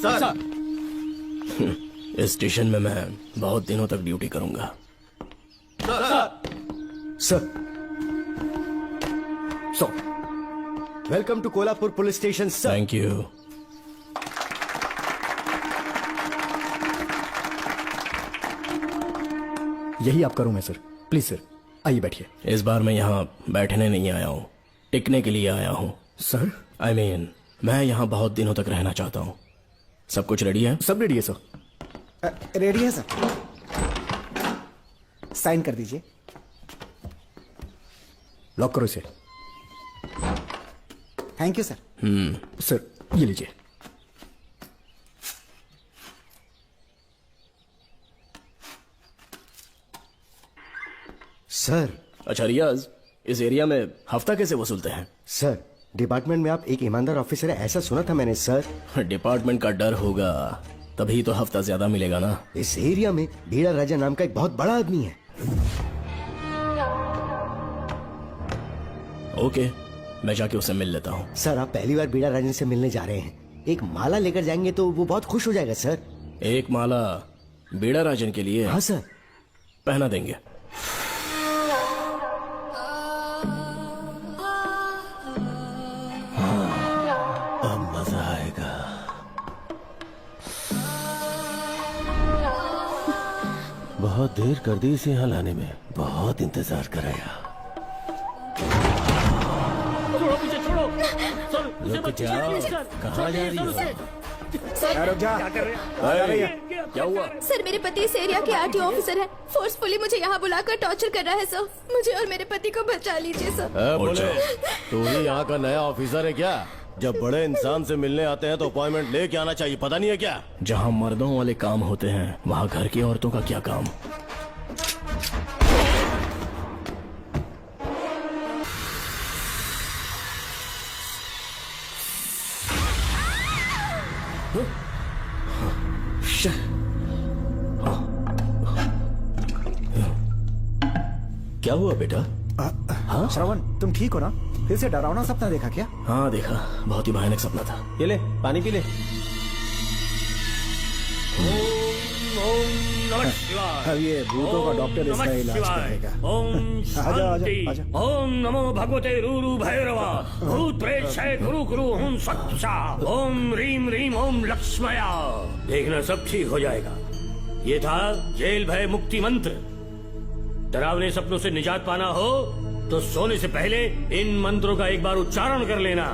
Sir. इस station में मैं बहुत दिनों तक ड्यूटी करूंगा। Sir welcome to Kolhapur police station sir. Thank you. यही आपका रूम है सर, प्लीज सर आइए बैठिए। इस बार मैं यहाँ बैठने नहीं आया हूँ, टिकने के लिए आया हूँ। सर I mean, मैं यहाँ बहुत दिनों तक रहना चाहता हूँ। सब कुछ रेडी है? सब रेडी है सर। रेडी है सर, साइन कर दीजिए। लॉक करो इसे। Thank you sir. सर ये लीजिए। सर अच्छा रियाज, इस एरिया में हफ्ता कैसे वसूलते हैं? सर डिपार्टमेंट में आप एक ईमानदार ऑफिसर है ऐसा सुना था मैंने सर। डिपार्टमेंट का डर होगा तभी तो हफ्ता ज्यादा मिलेगा ना। इस एरिया में बीड़ा राजा नाम का एक बहुत बड़ा आदमी है। ओके, मैं जाके उससे मिल लेता हूँ। सर आप पहली बार बीड़ा राजन से मिलने जा रहे हैं, एक माला लेकर जाएंगे तो वो बहुत खुश हो जाएगा सर। एक माला बीड़ा राजन के लिए? हाँ सर। पहना देंगे। अब मजा आएगा। बहुत देर कर दी इसे यहाँ लाने में, बहुत इंतजार कराया। रुक जाओ, कहाँ जा रही हो? क्या हुआ? सर मेरे पति इस एरिया के आरटीओ ऑफिसर हैं। फोर्सफुली मुझे यहाँ बुलाकर टॉर्चर कर रहा है सर। मुझे और मेरे पति को बचा लीजिए सर। बोले तू ही यहाँ का नया ऑफिसर है क्या? जब बड़े इंसान से मिलने आते हैं तो अपॉइंटमेंट लेके आना चाहिए, पता नहीं है क्या? जहाँ मर्दों वाले काम होते हैं वहाँ घर की औरतों का क्या काम? क्या हुआ बेटा? हाँ श्रवण, तुम ठीक हो ना? फिर से डरावना सपना देखा क्या? हाँ देखा, बहुत ही भयानक सपना था। ये ले पानी पी ले। अब ये भूतों का डॉक्टर इसका इलाज करेगा। ओम शांति। आजा। ओम नमो भगवते रूरू भैरवा भूत प्रेत शय गुरु गुरु ओम सच्चा ओम रीम रीम ओम लक्ष्मया। देखना सब ठीक हो जाएगा। ये था जेल भय मुक्ति मंत्र। डरावने सपनों से निजात पाना हो तो सोने से पहले इन मंत्रों का एक बार उच्चारण कर लेना।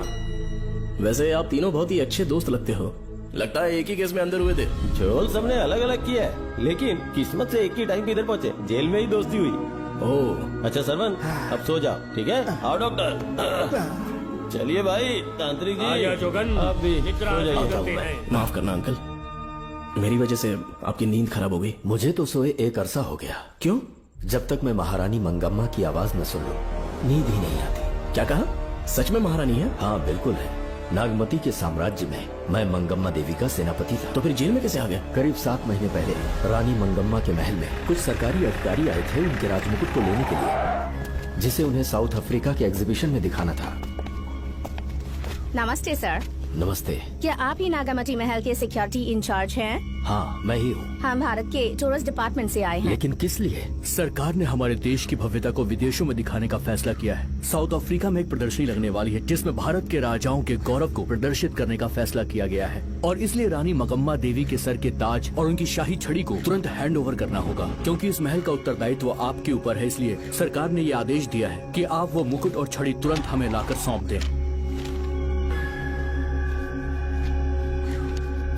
वैसे आप तीनों बहुत ही अच्छे दोस्त लगते हो। लगता है एक ही केस में अंदर हुए थे। झोल सबने अलग अलग किया है, लेकिन किस्मत से एक ही टाइम पे इधर पहुँचे, जेल में ही दोस्ती हुई। ओह अच्छा सरवन, अब सो जाओ, ठीक है? आओ डॉक्टर। चलिए भाई तांत्रिक जी, आजा जोगन, आप भी निद्रा सो जाइए। करते हैं। माफ करना अंकल, मेरी वजह से आपकी नींद खराब हो गई। मुझे तो सोए एक अरसा हो गया। क्यों? जब तक मैं महारानी मंगम्मा की आवाज न सुन लूं, नींद ही नहीं आती। क्या कहा? सच में महारानी है? हाँ बिल्कुल है। नागमती के साम्राज्य में मैं मंगम्मा देवी का सेनापति था। तो फिर जेल में कैसे आ गया? करीब 7 महीने पहले रानी मंगम्मा के महल में कुछ सरकारी अधिकारी आए थे उनके राजमुकुट को लेने के लिए, जिसे उन्हें साउथ अफ्रीका के एग्जीबिशन में दिखाना था। नमस्ते सर। नमस्ते। क्या आप ही नागामती महल के सिक्योरिटी इंचार्ज हैं? हाँ मैं ही हूँ। हम भारत के टूरिस्ट डिपार्टमेंट से आए हैं। लेकिन किस लिए? सरकार ने हमारे देश की भव्यता को विदेशों में दिखाने का फैसला किया है। साउथ अफ्रीका में एक प्रदर्शनी लगने वाली है जिसमें भारत के राजाओं के गौरव को प्रदर्शित करने का फैसला किया गया है, और इसलिए रानी मंगम्मा देवी के सर के ताज और उनकी शाही छड़ी को तुरंत हैंड ओवर करना होगा। क्योंकि इस महल का उत्तरदायित्व आपके ऊपर है, इसलिए सरकार ने ये आदेश दिया है कि आप वो मुकुट और छड़ी तुरंत हमें लाकर सौंप दें।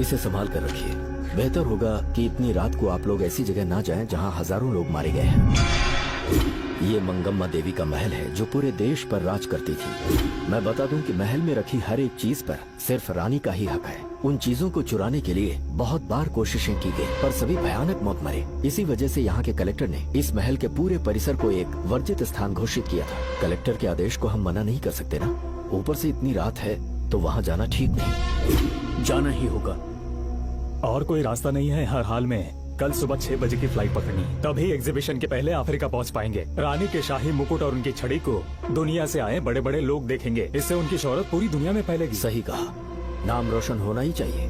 इसे संभाल कर रखिए। बेहतर होगा कि इतनी रात को आप लोग ऐसी जगह ना जाएं जहां हजारों लोग मारे गए हैं। ये मंगम्मा देवी का महल है जो पूरे देश पर राज करती थी। मैं बता दूं कि महल में रखी हर एक चीज पर सिर्फ रानी का ही हक है। उन चीजों को चुराने के लिए बहुत बार कोशिशें की गई, पर सभी भयानक मौत मरे। इसी वजह से यहाँ के कलेक्टर ने इस महल के पूरे परिसर को एक वर्जित स्थान घोषित किया था। कलेक्टर के आदेश को हम मना नहीं कर सकते ना। ऊपर से इतनी रात है तो वहाँ जाना ठीक नहीं। जाना ही होगा। और कोई रास्ता नहीं है। हर हाल में कल सुबह 6 बजे की फ्लाइट पकड़नी, तभी एग्जीबिशन के पहले अफ्रीका पहुंच पाएंगे। रानी के शाही मुकुट और उनकी छड़ी को दुनिया से आए बड़े बड़े लोग देखेंगे। इससे उनकी शोहरत पूरी दुनिया में फैलेगी। सही कहा, नाम रोशन होना ही चाहिए।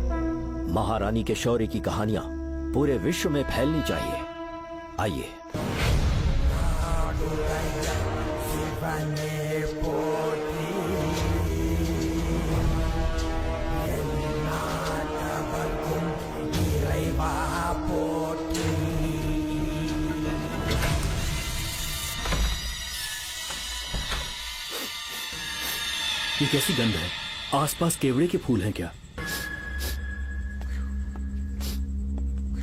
महारानी के शौर्य की कहानियां पूरे विश्व में फैलनी चाहिए। आइए। ये कैसी गंध है? आसपास केवड़े के फूल हैं क्या?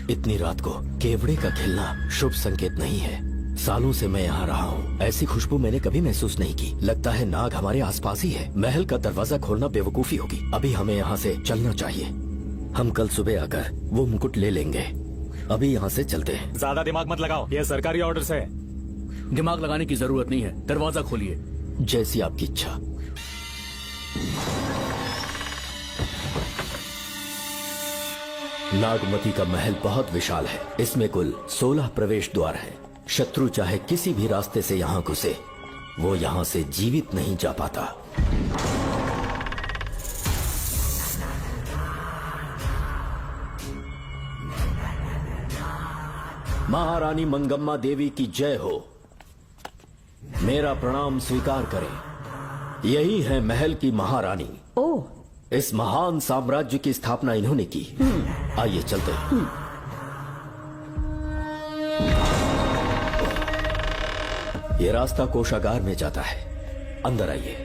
इतनी रात को केवड़े का खिलना शुभ संकेत नहीं है। सालों से मैं यहाँ रहा हूँ, ऐसी खुशबू मैंने कभी महसूस नहीं की। लगता है नाग हमारे आसपास ही है। महल का दरवाजा खोलना बेवकूफी होगी। अभी हमें यहाँ से चलना चाहिए। हम कल सुबह आकर वो मुकुट ले लेंगे। अभी यहाँ से चलते हैं। ज्यादा दिमाग मत लगाओ, ये सरकारी ऑर्डर्स है। दिमाग लगाने की जरूरत नहीं है, दरवाजा खोलिए। जैसी आपकी इच्छा। नागमती का महल बहुत विशाल है। इसमें कुल 16 प्रवेश द्वार हैं। शत्रु चाहे किसी भी रास्ते से यहाँ घुसे, वो यहाँ से जीवित नहीं जा पाता। महारानी मंगम्मा देवी की जय हो। मेरा प्रणाम स्वीकार करें। यही है महल की महारानी। ओह, इस महान साम्राज्य की स्थापना इन्होंने की। आइए चलते हैं। ये रास्ता कोषागार में जाता है। अंदर आइए।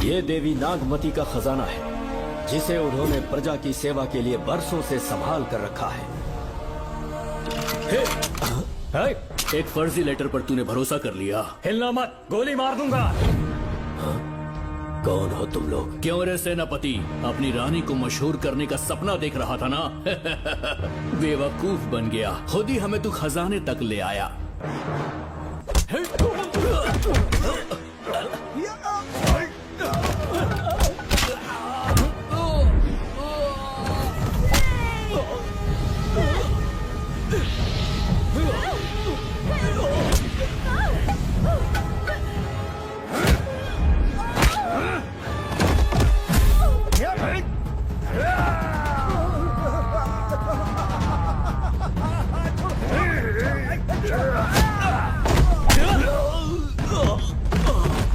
ये देवी नागमती का खजाना है, जिसे उन्होंने प्रजा की सेवा के लिए बरसों से संभाल कर रखा है। एक फर्जी लेटर पर तूने भरोसा कर लिया। हिलना मत, गोली मार दूंगा। कौन हो तुम लोग? क्यों रे सेनापति, अपनी रानी को मशहूर करने का सपना देख रहा था ना? बेवकूफ बन गया। खुद ही हमें तू खजाने तक ले आया।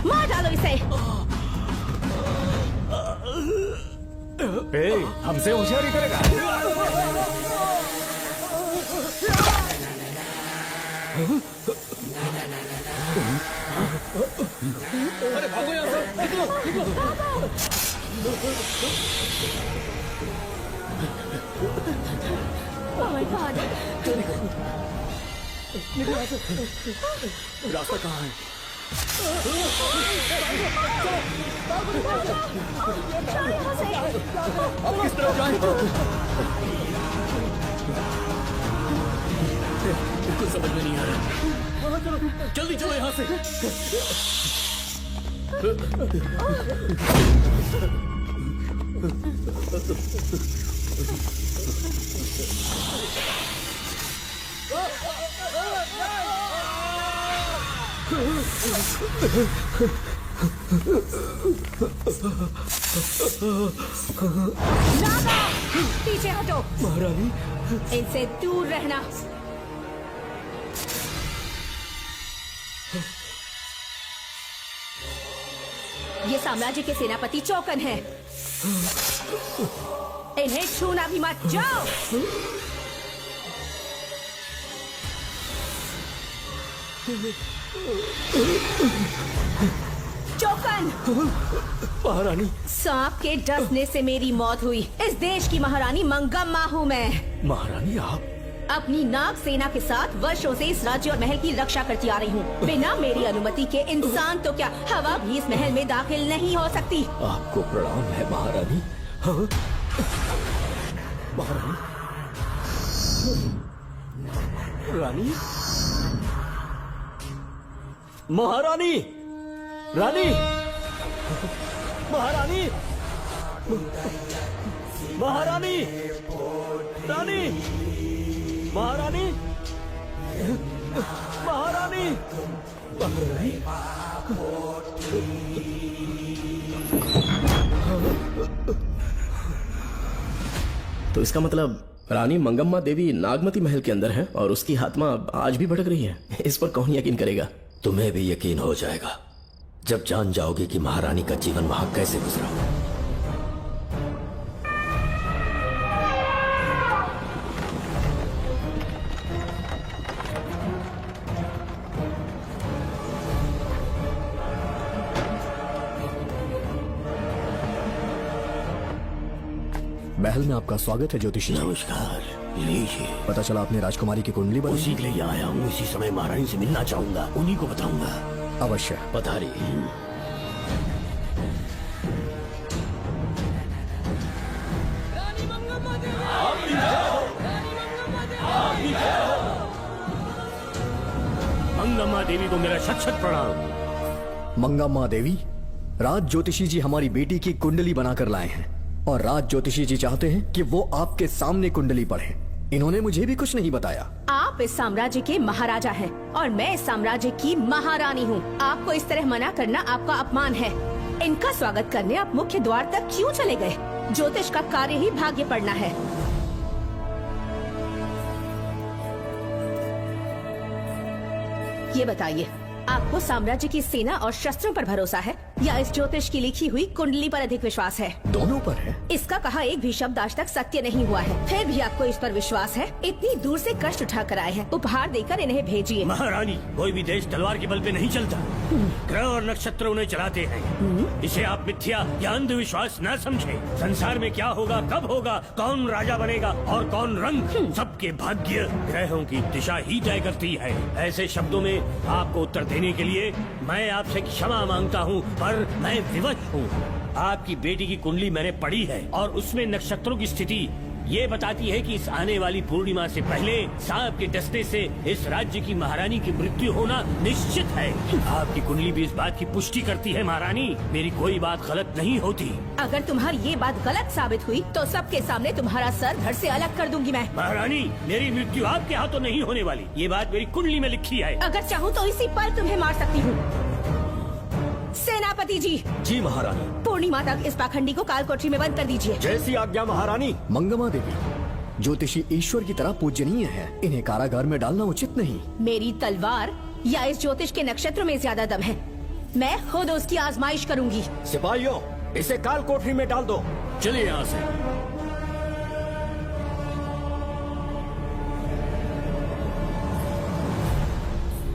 मार डालो इसे। हमसे होशियारी करेगा। अरे भागो यहाँ से, निकलो, निकलो। Oh my God! रास्ता कहाँ है? अब किस तरफ जाएं? कुछ समझ में नहीं आ रहा। जल्दी चलो यहाँ से। नागा, पीछे हटो। महारानी, इनसे दूर रहना। ये साम्राज्य के सेनापति चौकन हैं। इन्हें छूना भी मत। जाओ। चौकन, महारानी, सांप के डसने से मेरी मौत हुई। इस देश की महारानी मंगम्मा हूँ मैं। महारानी आप? अपनी नाग सेना के साथ वर्षों से इस राज्य और महल की रक्षा करती आ रही हूँ। बिना मेरी अनुमति के इंसान तो क्या, हवा भी इस महल में दाखिल नहीं हो सकती। आपको प्रणाम है महारानी। हाँ? महारानी, रानी, महारानी, रानी, महारानी, महारानी, रानी, महारानी, महारानी, तो इसका मतलब रानी मंगम्मा देवी नागमती महल के अंदर है और उसकी आत्मा आज भी भटक रही है। इस पर कौन यकीन करेगा? तुम्हें भी यकीन हो जाएगा जब जान जाओगे कि महारानी का जीवन वहां कैसे गुजरा। महल में आपका स्वागत है ज्योतिषी। नमस्कार, लीजिए। पता चला आपने राजकुमारी की कुंडली बनी। उसी के लिए आया हूँ। इसी समय महारानी से मिलना चाहूंगा, उन्हीं को बताऊंगा। अवश्य। पधारी। मंगम्मा देवी को मेरा शत शत प्रणाम। मंगम्मा देवी, राज ज्योतिषी जी हमारी बेटी की कुंडली बनाकर लाए हैं और राज ज्योतिषी जी चाहते हैं कि वो आपके सामने कुंडली पढ़े। इन्होंने मुझे भी कुछ नहीं बताया। आप इस साम्राज्य के महाराजा हैं और मैं इस साम्राज्य की महारानी हूँ। आपको इस तरह मना करना आपका अपमान है। इनका स्वागत करने आप मुख्य द्वार तक क्यों चले गए? ज्योतिष का कार्य ही भाग्य पढ़ना है। ये बताइए, आपको साम्राज्य की सेना और शस्त्रों पर भरोसा है या इस ज्योतिष की लिखी हुई कुंडली पर अधिक विश्वास है? दोनों पर है। इसका कहा एक भी शब्द आज तक सत्य नहीं हुआ है, फिर भी आपको इस पर विश्वास है? इतनी दूर से कष्ट उठा कर आए हैं, उपहार देकर इन्हें भेजिए। महारानी, कोई भी देश तलवार के बल पे नहीं चलता, ग्रह और नक्षत्र उन्हें चलाते हैं। इसे आप मिथ्या या अंधविश्वास न समझे। संसार में क्या होगा, कब होगा, कौन राजा बनेगा और कौन रंग, सबके भाग्य ग्रहों की दिशा ही तय करती है। ऐसे शब्दों में आपको उत्तर देने के लिए मैं आपसे क्षमा मांगता हूँ, पर मैं विवश हूँ। आपकी बेटी की कुंडली मैंने पढ़ी है और उसमें नक्षत्रों की स्थिति ये बताती है कि इस आने वाली पूर्णिमा से पहले सांप के डसने से इस राज्य की महारानी की मृत्यु होना निश्चित है। आपकी कुंडली भी इस बात की पुष्टि करती है। महारानी, मेरी कोई बात गलत नहीं होती। अगर तुम्हारी ये बात गलत साबित हुई तो सबके सामने तुम्हारा सर धड़ से अलग कर दूंगी मैं। महारानी, मेरी मृत्यु आपके हाथों नहीं होने वाली, ये बात मेरी कुंडली में लिखी है। अगर चाहूँ तो इसी पल तुम्हें मार सकती हूँ। सेनापति जी। जी महारानी। पूर्णिमा तक इस पाखंडी को कालकोठरी में बंद कर दीजिए। जैसी आज्ञा महारानी। मंगम्मा देवी, ज्योतिषी ईश्वर की तरह पूजनीय है, इन्हें कारागार में डालना उचित नहीं। मेरी तलवार या इस ज्योतिष के नक्षत्रों में ज्यादा दम है। मैं खुद उसकी आजमाइश करूंगी। सिपाहियों, इसे काल कोठरी में डाल दो। चलिए यहाँ से।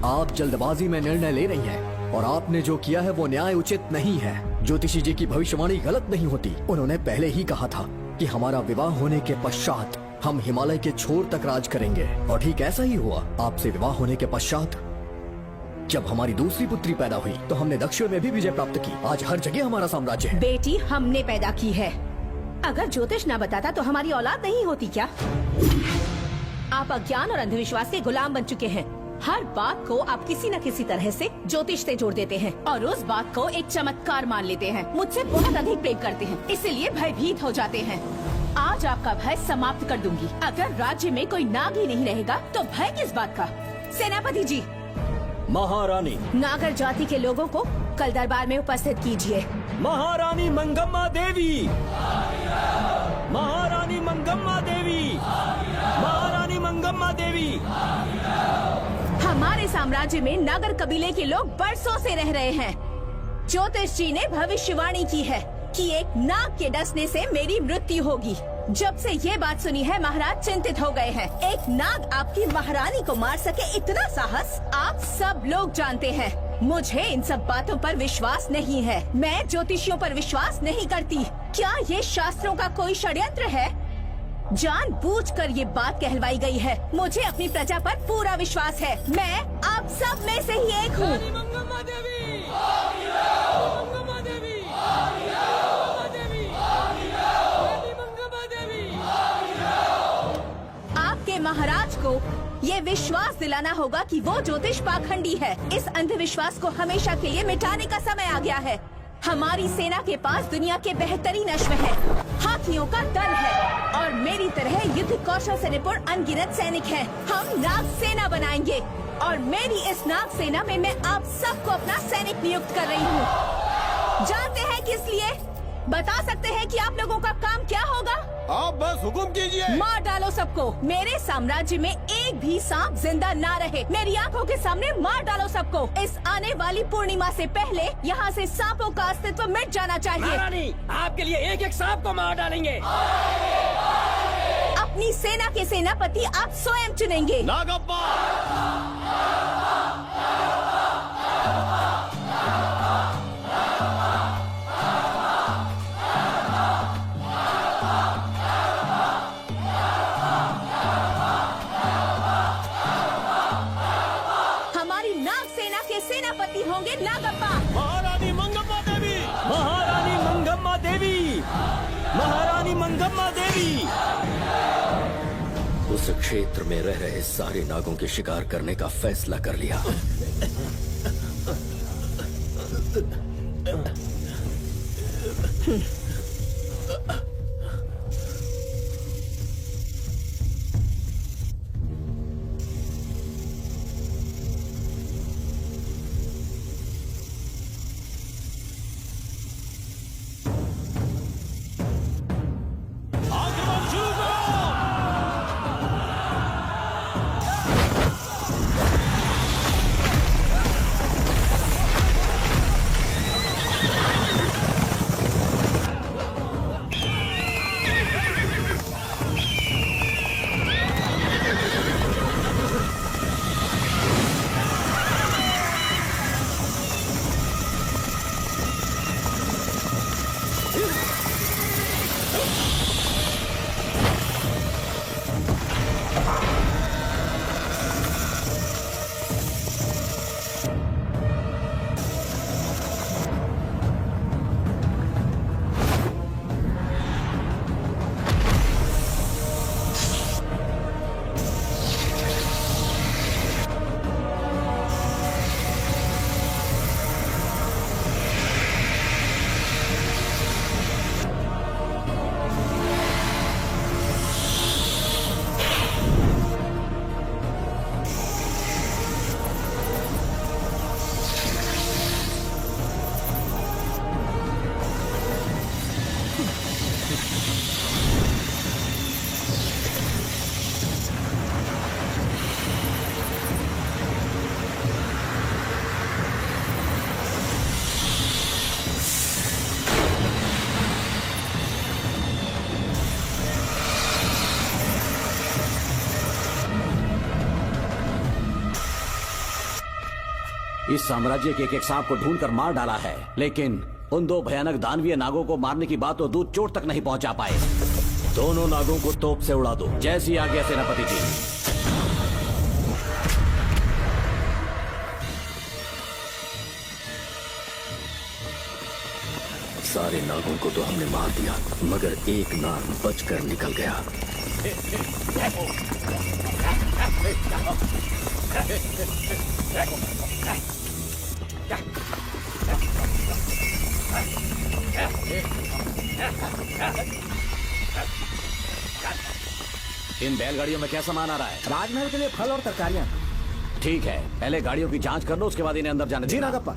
आप जल्दबाजी में निर्णय ले रही हैं और आपने जो किया है वो न्याय उचित नहीं है। ज्योतिषी जी की भविष्यवाणी गलत नहीं होती। उन्होंने पहले ही कहा था कि हमारा विवाह होने के पश्चात हम हिमालय के छोर तक राज करेंगे और ठीक ऐसा ही हुआ। आपसे विवाह होने के पश्चात जब हमारी दूसरी पुत्री पैदा हुई तो हमने दक्षिण में भी विजय प्राप्त की। आज हर जगह हमारा साम्राज्य है। बेटी हमने पैदा की है। अगर ज्योतिष न बताता तो हमारी औलाद नहीं होती क्या? आप अज्ञान और अंधविश्वास के गुलाम बन चुके हैं। हर बात को आप किसी न किसी तरह से ज्योतिष से जोड़ देते हैं और उस बात को एक चमत्कार मान लेते हैं। मुझसे बहुत अधिक प्रेम करते हैं, इसीलिए भयभीत हो जाते हैं। आज आपका भय समाप्त कर दूंगी। अगर राज्य में कोई नाग ही नहीं रहेगा तो भय किस बात का? सेनापति जी। महारानी। नागर जाति के लोगों को कल दरबार में उपस्थित कीजिए। महारानी मंगम्मा देवी। महारानी मंगम्मा देवी। महारानी मंगम्मा देवी। हमारे साम्राज्य में नागर कबीले के लोग बरसों से रह रहे हैं। ज्योतिष जी ने भविष्यवाणी की है कि एक नाग के डसने से मेरी मृत्यु होगी। जब से ये बात सुनी है महाराज चिंतित हो गए हैं। एक नाग आपकी महारानी को मार सके, इतना साहस आप सब लोग जानते हैं। मुझे इन सब बातों पर विश्वास नहीं है। मैं ज्योतिषियों पर विश्वास नहीं करती। क्या ये शास्त्रों का कोई षड्यंत्र है? जानबूझकर ये बात कहलवाई गई है। मुझे अपनी प्रजा पर पूरा विश्वास है। मैं आप सब में से ही एक हूँ। आपके महाराज को ये विश्वास दिलाना होगा कि वो ज्योतिष पाखंडी है। इस अंधविश्वास को हमेशा के लिए मिटाने का समय आ गया है। हमारी सेना के पास दुनिया के बेहतरीन अश्व है, हाथियों का दल है और मेरी तरह युद्ध कौशल से निपुण अनगिनत सैनिक हैं। हम नाग सेना बनाएंगे और मेरी इस नाग सेना में मैं आप सबको अपना सैनिक नियुक्त कर रही हूँ। जानते हैं किस लिए? बता सकते हैं कि आप लोगों का काम क्या होगा? आप बस हुक्म कीजिए। मार डालो सबको। मेरे साम्राज्य में एक भी सांप जिंदा ना रहे। मेरी आंखों के सामने मार डालो सबको। इस आने वाली पूर्णिमा से पहले यहाँ से सांपों का अस्तित्व मिट जाना चाहिए। महारानी, आपके लिए एक एक सांप को मार डालेंगे। अपनी सेना के सेनापति आप स्वयं चुनेंगे। नागप्पा। हमारी नाग सेना के सेनापति होंगे नागप्पा। महारानी मंगम्मा देवी। महारानी मंगम्मा देवी, महारानी मंगम्मा देवी। उस क्षेत्र में रह रहे सारे नागों के शिकार करने का फैसला कर लिया। इस साम्राज्य के एक सांप को ढूंढकर मार डाला है, लेकिन उन दो भयानक दानवीय नागों को मारने की बात तो दूध चोट तक नहीं पहुंचा पाए। दोनों नागों को तोप से उड़ा दो। जैसी आज्ञा सेनापति जी। सारे नागों को तो हमने मार दिया, मगर एक नाग बचकर निकल गया। इन बैलगाड़ियों में क्या सामान आ रहा है? राजमहल के लिए फल और तरकारियां। ठीक है, पहले गाड़ियों की जांच कर लो, उसके बाद इन्हें अंदर जाने जी देना। नागप्पा।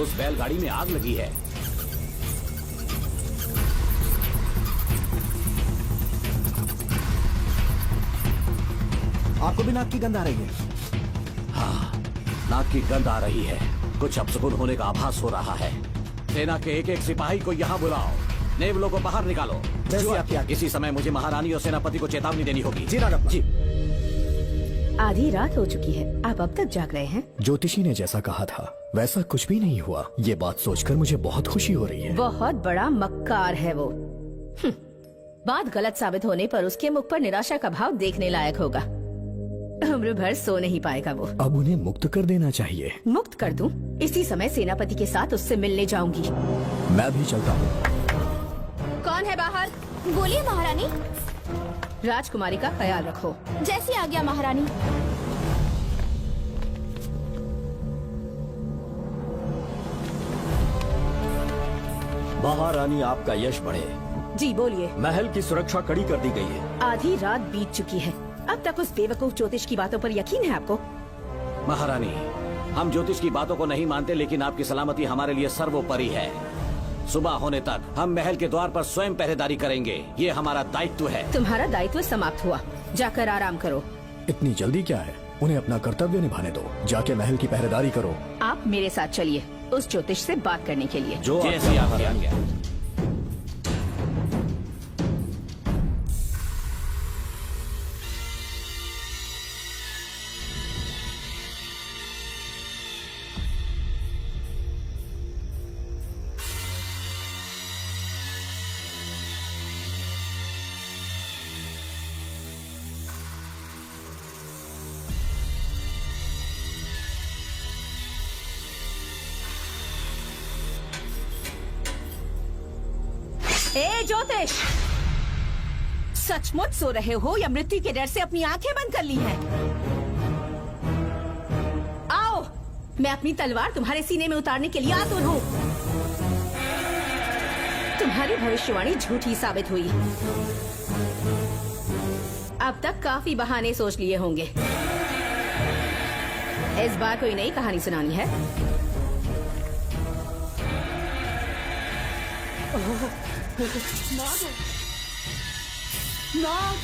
उस बैलगाड़ी में आग लगी है। आपको भी नाक की गंध आ रही है? हाँ, नाक की गंध आ रही है। कुछ अपशकुन होने का आभास हो रहा है। सेना के एक एक सिपाही को यहाँ बुलाओ, नेवलों को बाहर निकालो। जैसी आपकी आज्ञा। इसी समय मुझे महारानी और सेनापति को चेतावनी देनी होगी। जी नागप्पा। जी। आधी रात हो चुकी है, आप अब तक जाग रहे हैं? ज्योतिषी ने जैसा कहा था वैसा कुछ भी नहीं हुआ। ये बात सोचकर मुझे बहुत खुशी हो रही है। बहुत बड़ा मक्कार है वो। बात गलत साबित होने पर उसके मुख पर निराशा का भाव देखने लायक होगा। उम्र भर सो नहीं पाएगा वो। अब उन्हें मुक्त कर देना चाहिए। मुक्त कर दूं? इसी समय सेनापति के साथ उससे मिलने जाऊंगी। मैं भी चलता हूँ। कौन है बाहर? बोलिए महारानी। राजकुमारी का ख्याल रखो। जैसी आज्ञा महारानी। महारानी आपका यश बढ़े। जी बोलिए। महल की सुरक्षा कड़ी कर दी गई है। आधी रात बीत चुकी है, अब तक उस बेवकूफ ज्योतिष की बातों पर यकीन है आपको? महारानी, हम ज्योतिष की बातों को नहीं मानते, लेकिन आपकी सलामती हमारे लिए सर्वोपरि है। सुबह होने तक हम महल के द्वार पर स्वयं पहरेदारी करेंगे, ये हमारा दायित्व है। तुम्हारा दायित्व समाप्त हुआ, जाकर आराम करो। इतनी जल्दी क्या है? उन्हें अपना कर्तव्य निभाने दो। जाके महल की पहरेदारी करो। आप मेरे साथ चलिए उस ज्योतिष से बात करने के लिए। जो जैसी आपकी आज्ञा। ए ज्योतिष, सचमुच सो रहे हो या मृत्यु के डर से अपनी आंखें बंद कर ली हैं? आओ, मैं अपनी तलवार तुम्हारे सीने में उतारने के लिए आतुर हूँ। तुम्हारी भविष्यवाणी झूठी साबित हुई। अब तक काफी बहाने सोच लिए होंगे। इस बार कोई नई कहानी सुनानी है? नाग,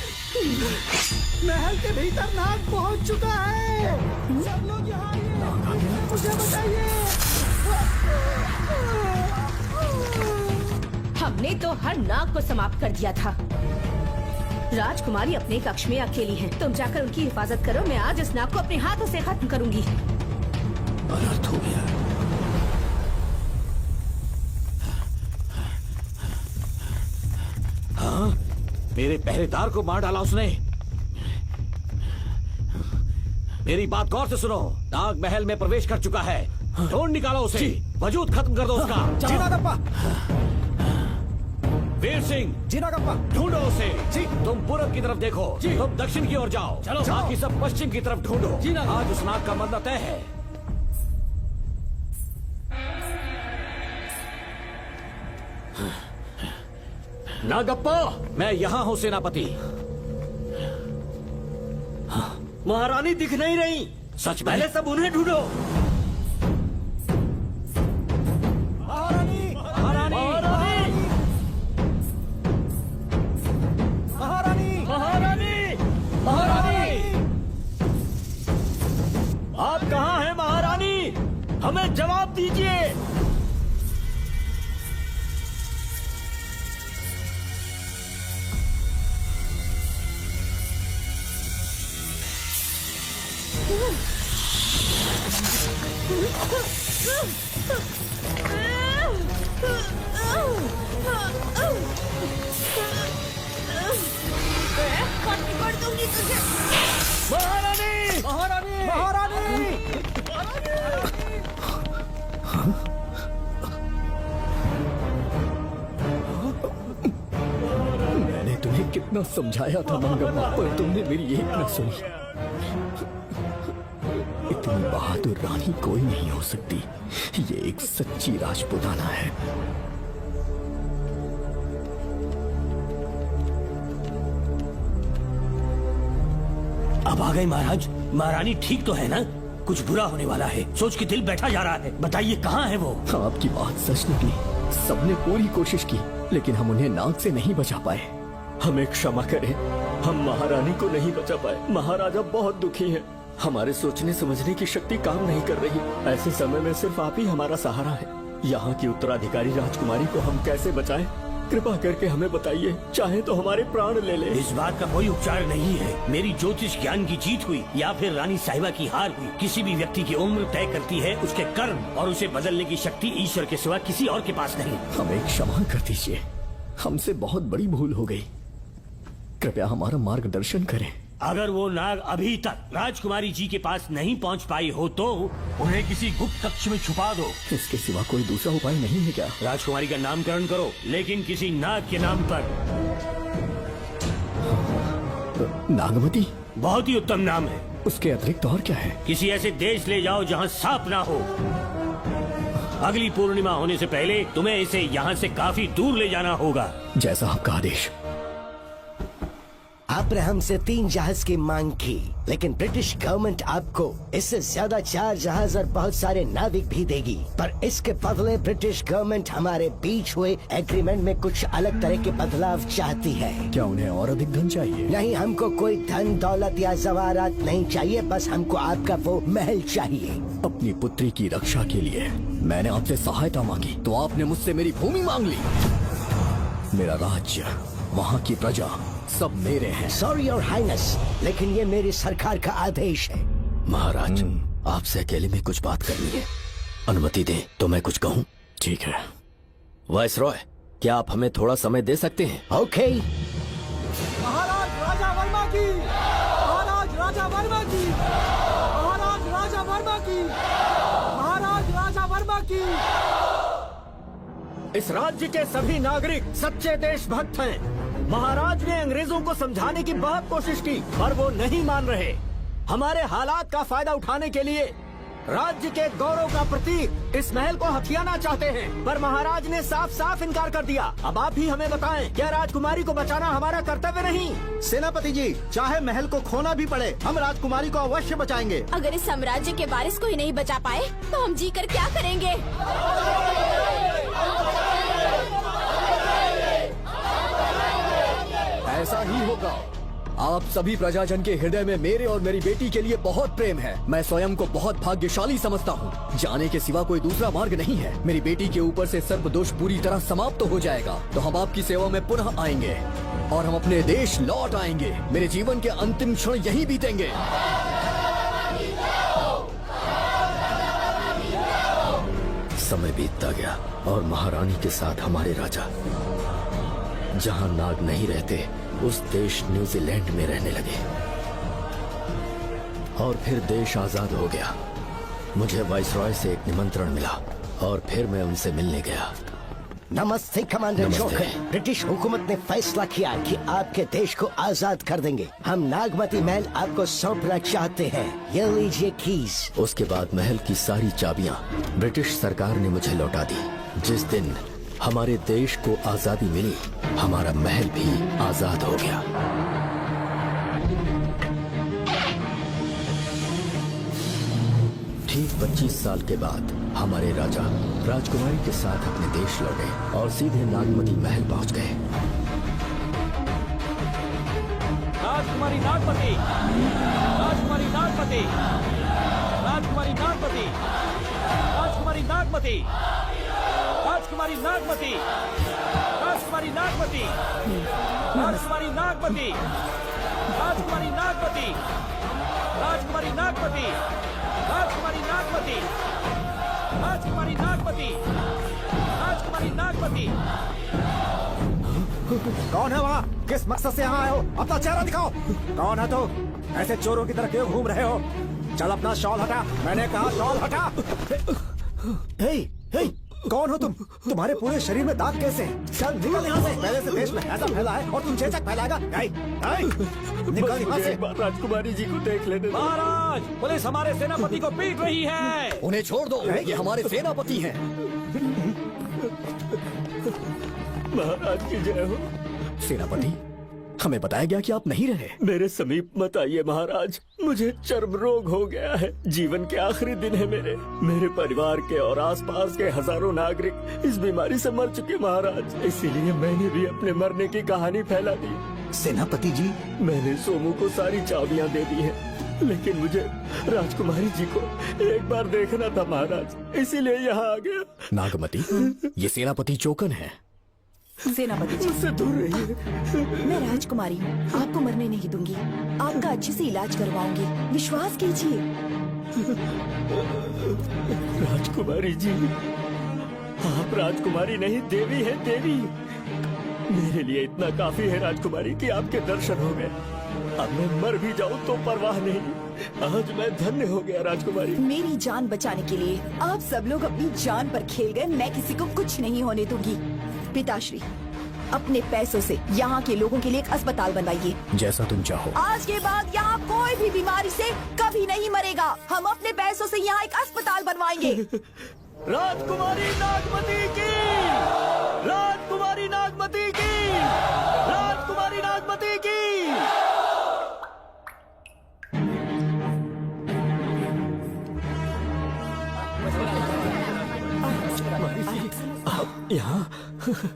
महल के भीतर नाग पहुंच चुका है। सब लोग यहाँ आइए, मुझे बताइए। हमने तो हर नाग को समाप्त कर दिया था। राजकुमारी अपने कक्ष में अकेली है, तुम जाकर उनकी हिफाजत करो। मैं आज इस नाग को अपने हाथों से खत्म करूंगी। अनर्थ हो गया। हाँ? मेरे पहरेदार को मार डाला उसने। मेरी बात गौर से सुनो, नाग महल में प्रवेश कर चुका है। ढूंढ निकालो उसे, वजूद खत्म कर दो उसका। जी नागप्पा। वीर सिंह, जी नागप्पा। ढूंढो उसे। जी। तुम पूरब की तरफ देखो, तुम दक्षिण की ओर जाओ। चलो, बाकी सब पश्चिम की तरफ ढूंढो। आज उस नाग का मरना तय है। नागप्पा, मैं यहाँ हूँ सेनापति। महारानी दिख नहीं रही। सच में? पहले सब उन्हें ढूंढो। महारानी, महारानी, महारानी, महारानी, महारानी, आप कहाँ हैं महारानी? हमें जवाब दीजिए। महारानी, महारानी, महारानी। मैंने तुम्हें कितना समझाया था मंगम्मा, पर तुमने मेरी एक न सुनी। इतनी बहादुर रानी कोई नहीं हो सकती। ये एक सच्ची राजपुताना है। अब आ गए महाराज। महारानी ठीक तो है ना? कुछ बुरा होने वाला है, सोच के दिल बैठा जा रहा है। बताइए कहाँ है वो? आपकी बात सच निकली। सबने पूरी कोशिश की, लेकिन हम उन्हें नाग से नहीं बचा पाए। हमें क्षमा करें, हम महारानी को नहीं बचा पाए। महाराजा बहुत दुखी हैं। हमारे सोचने समझने की शक्ति काम नहीं कर रही। ऐसे समय में सिर्फ आप ही हमारा सहारा है। यहाँ की उत्तराधिकारी राजकुमारी को हम कैसे बचाएं? कृपा करके हमें बताइए, चाहे तो हमारे प्राण ले ले। इस बात का कोई उपचार नहीं है। मेरी ज्योतिष ज्ञान की जीत हुई या फिर रानी साहिबा की हार हुई। किसी भी व्यक्ति की उम्र तय करती है उसके कर्म, और उसे बदलने की शक्ति ईश्वर के सिवा किसी और के पास नहीं। हमें क्षमा कर दीजिए, हमसे बहुत बड़ी भूल हो गई। कृपया हमारा मार्गदर्शन करें। अगर वो नाग अभी तक राजकुमारी जी के पास नहीं पहुंच पाई हो तो उन्हें किसी गुप्त कक्ष में छुपा दो। इसके सिवा कोई दूसरा उपाय नहीं है क्या? राजकुमारी का नामकरण करो, लेकिन किसी नाग के नाम पर। नागमती? बहुत ही उत्तम नाम है। उसके अतिरिक्त और क्या है? किसी ऐसे देश ले जाओ जहाँ सांप ना हो। अगली पूर्णिमा होने से पहले तुम्हें इसे यहाँ से काफी दूर ले जाना होगा। जैसा आपका आदेश। आपने हमसे 3 जहाज की मांग की, लेकिन ब्रिटिश गवर्नमेंट आपको इससे ज्यादा 4 जहाज और बहुत सारे नाविक भी देगी। पर इसके बदले ब्रिटिश गवर्नमेंट हमारे बीच हुए एग्रीमेंट में कुछ अलग तरह के बदलाव चाहती है। क्या उन्हें और अधिक धन चाहिए? नहीं, हमको कोई धन दौलत या जवाहरात नहीं चाहिए, बस हमको आपका वो महल चाहिए। अपनी पुत्री की रक्षा के लिए मैंने आपसे सहायता मांगी तो आपने मुझसे मेरी भूमि मांग ली। मेरा राज्य, वहाँ की प्रजा सब मेरे हैं। सॉरी योर हाइनेस, लेकिन ये मेरी सरकार का आदेश है। महाराज, आपसे अकेले में कुछ बात करनी है। अनुमति दें तो मैं कुछ कहूँ? ठीक है। वाइसरॉय, क्या आप हमें थोड़ा समय दे सकते हैं? ओके। महाराज राजा वर्मा की, महाराज राजा वर्मा की, महाराज राजा वर्मा की, महाराज राजा वर्मा की। इस राज्य के सभी नागरिक सच्चे देशभक्त हैं। महाराज ने अंग्रेजों को समझाने की बहुत कोशिश की, पर वो नहीं मान रहे। हमारे हालात का फायदा उठाने के लिए राज्य के गौरव का प्रतीक इस महल को हथियाना चाहते हैं, पर महाराज ने साफ साफ इनकार कर दिया। अब आप ही हमें बताएं, क्या राजकुमारी को बचाना हमारा कर्तव्य नहीं? सेनापति जी, चाहे महल को खोना भी पड़े, हम राजकुमारी को अवश्य बचाएंगे। अगर इस साम्राज्य के वारिस को ही नहीं बचा पाए तो हम जीकर क्या करेंगे? ऐसा ही होगा। आप सभी प्रजाजन के हृदय में मेरे और मेरी बेटी के लिए बहुत प्रेम है। मैं स्वयं को बहुत भाग्यशाली समझता हूँ। जाने के सिवा कोई दूसरा मार्ग नहीं है। मेरी बेटी के ऊपर से सर्प दोष पूरी तरह समाप्त हो जाएगा तो हम आपकी सेवा में पुनः आएंगे और हम अपने देश लौट आएंगे। मेरे जीवन के अंतिम क्षण यहीं बीतेंगे। समय बीतता गया और महारानी के साथ हमारे राजा जहाँ नाग नहीं रहते उस देश न्यूजीलैंड में रहने लगे और फिर देश आजाद हो गया। मुझे वाइसरॉय से एक निमंत्रण मिला और फिर मैं उनसे मिलने गया। नमस्ते कमांडर नमस्ते। जोकर। ब्रिटिश हुकूमत ने फैसला किया कि आपके देश को आजाद कर देंगे। हम नागमती महल आपको सौंपना चाहते हैं। ये लीजिए कीज। उसके बाद महल की सारी चाबियां ब्रिटिश सरकार ने मुझे लौटा दी। जिस दिन हमारे देश को आजादी मिली, हमारा महल भी आजाद हो गया। ठीक 25 साल के बाद हमारे राजा राजकुमारी के साथ अपने देश लौटे और सीधे नागमती महल पहुंच गए। राजकुमारी नागमती, राजकुमारी नागमती, राजकुमारी नागमती, राजकुमारी नागमती, राजकुमारी नागमती, राजकुमारी नागमती, राजकुमारी नागमती, राजकुमारी नागमती, राजकुमारी नागमती, राजकुमारी नागमती, राजकुमारी नागमती, राजकुमारी नागमती। कौन है वहाँ? किस मकसद से यहाँ आए हो? अपना चेहरा दिखाओ। कौन है तो? ऐसे चोरों की तरह क्यों घूम रहे हो? चल अपना शॉल हटा। मैंने कहा शॉल हटा। हे, हे, कौन हो तुम? तुम्हारे पूरे शरीर में दाग कैसे हैं? चल निकल यहाँ से। पहले से देश में ऐसा फैला है और तुम चेचक फैलाएगा। निकल यहाँ से। राजकुमारी जी को देख लेने दो। महाराज, पुलिस हमारे सेनापति को पीट रही है। उन्हें छोड़ दो, ये हमारे सेनापति हैं। महाराज की जय हो। सेनापति, हमें बताया गया कि आप नहीं रहे। मेरे समीप मत आइए महाराज, मुझे चर्म रोग हो गया है। जीवन के आखिरी दिन है मेरे परिवार के और आसपास के हजारों नागरिक इस बीमारी से मर चुके महाराज। इसीलिए मैंने भी अपने मरने की कहानी फैला दी। सेनापति जी, मैंने सोमू को सारी चाबियां दे दी हैं, लेकिन मुझे राजकुमारी जी को एक बार देखना था महाराज, इसीलिए यहाँ आ गया। नागमती, ये सेनापति चोकन है। सेनापति जी, उससे दूर रहिए। मैं राजकुमारी हूँ, आपको मरने नहीं दूंगी। आपका अच्छे से इलाज करवाऊंगी, विश्वास कीजिए। राजकुमारी जी, आप राजकुमारी नहीं देवी है, देवी। मेरे लिए इतना काफी है राजकुमारी कि आपके दर्शन हो गए। अब मैं मर भी जाऊं तो परवाह नहीं। आज मैं धन्य हो गया राजकुमारी। मेरी जान बचाने के लिए आप सब लोग अपनी जान पर खेल गए। मैं किसी को कुछ नहीं होने दूंगी। पिताश्री, अपने पैसों से यहाँ के लोगों के लिए एक अस्पताल बनवाइए। जैसा तुम चाहो। आज के बाद यहाँ कोई भी बीमारी से कभी नहीं मरेगा। हम अपने पैसों से यहाँ एक अस्पताल बनवाएंगे। राजकुमारी नागमती की, राजकुमारी नागमती की, राजकुमारी नागमती की। आप यहाँ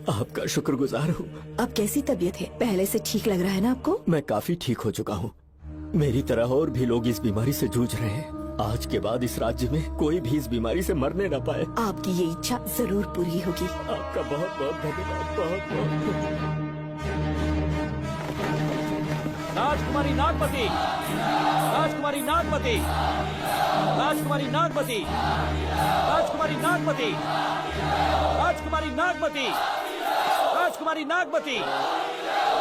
आपका शुक्रगुजार हूँ। अब कैसी तबीयत है? पहले से ठीक लग रहा है ना आपको? मैं काफी ठीक हो चुका हूँ। मेरी तरह और भी लोग इस बीमारी से जूझ रहे हैं। आज के बाद इस राज्य में कोई भी इस बीमारी से मरने न पाए। आपकी ये इच्छा जरूर पूरी होगी। आपका बहुत बहुत धन्यवाद, बहुत बहुत। राजकुमारी नागमती, राजकुमारी नागमती, राजकुमारी नागमती, राजकुमारी नागमती, राजकुमारी नागमती, राजकुमारी नागमती,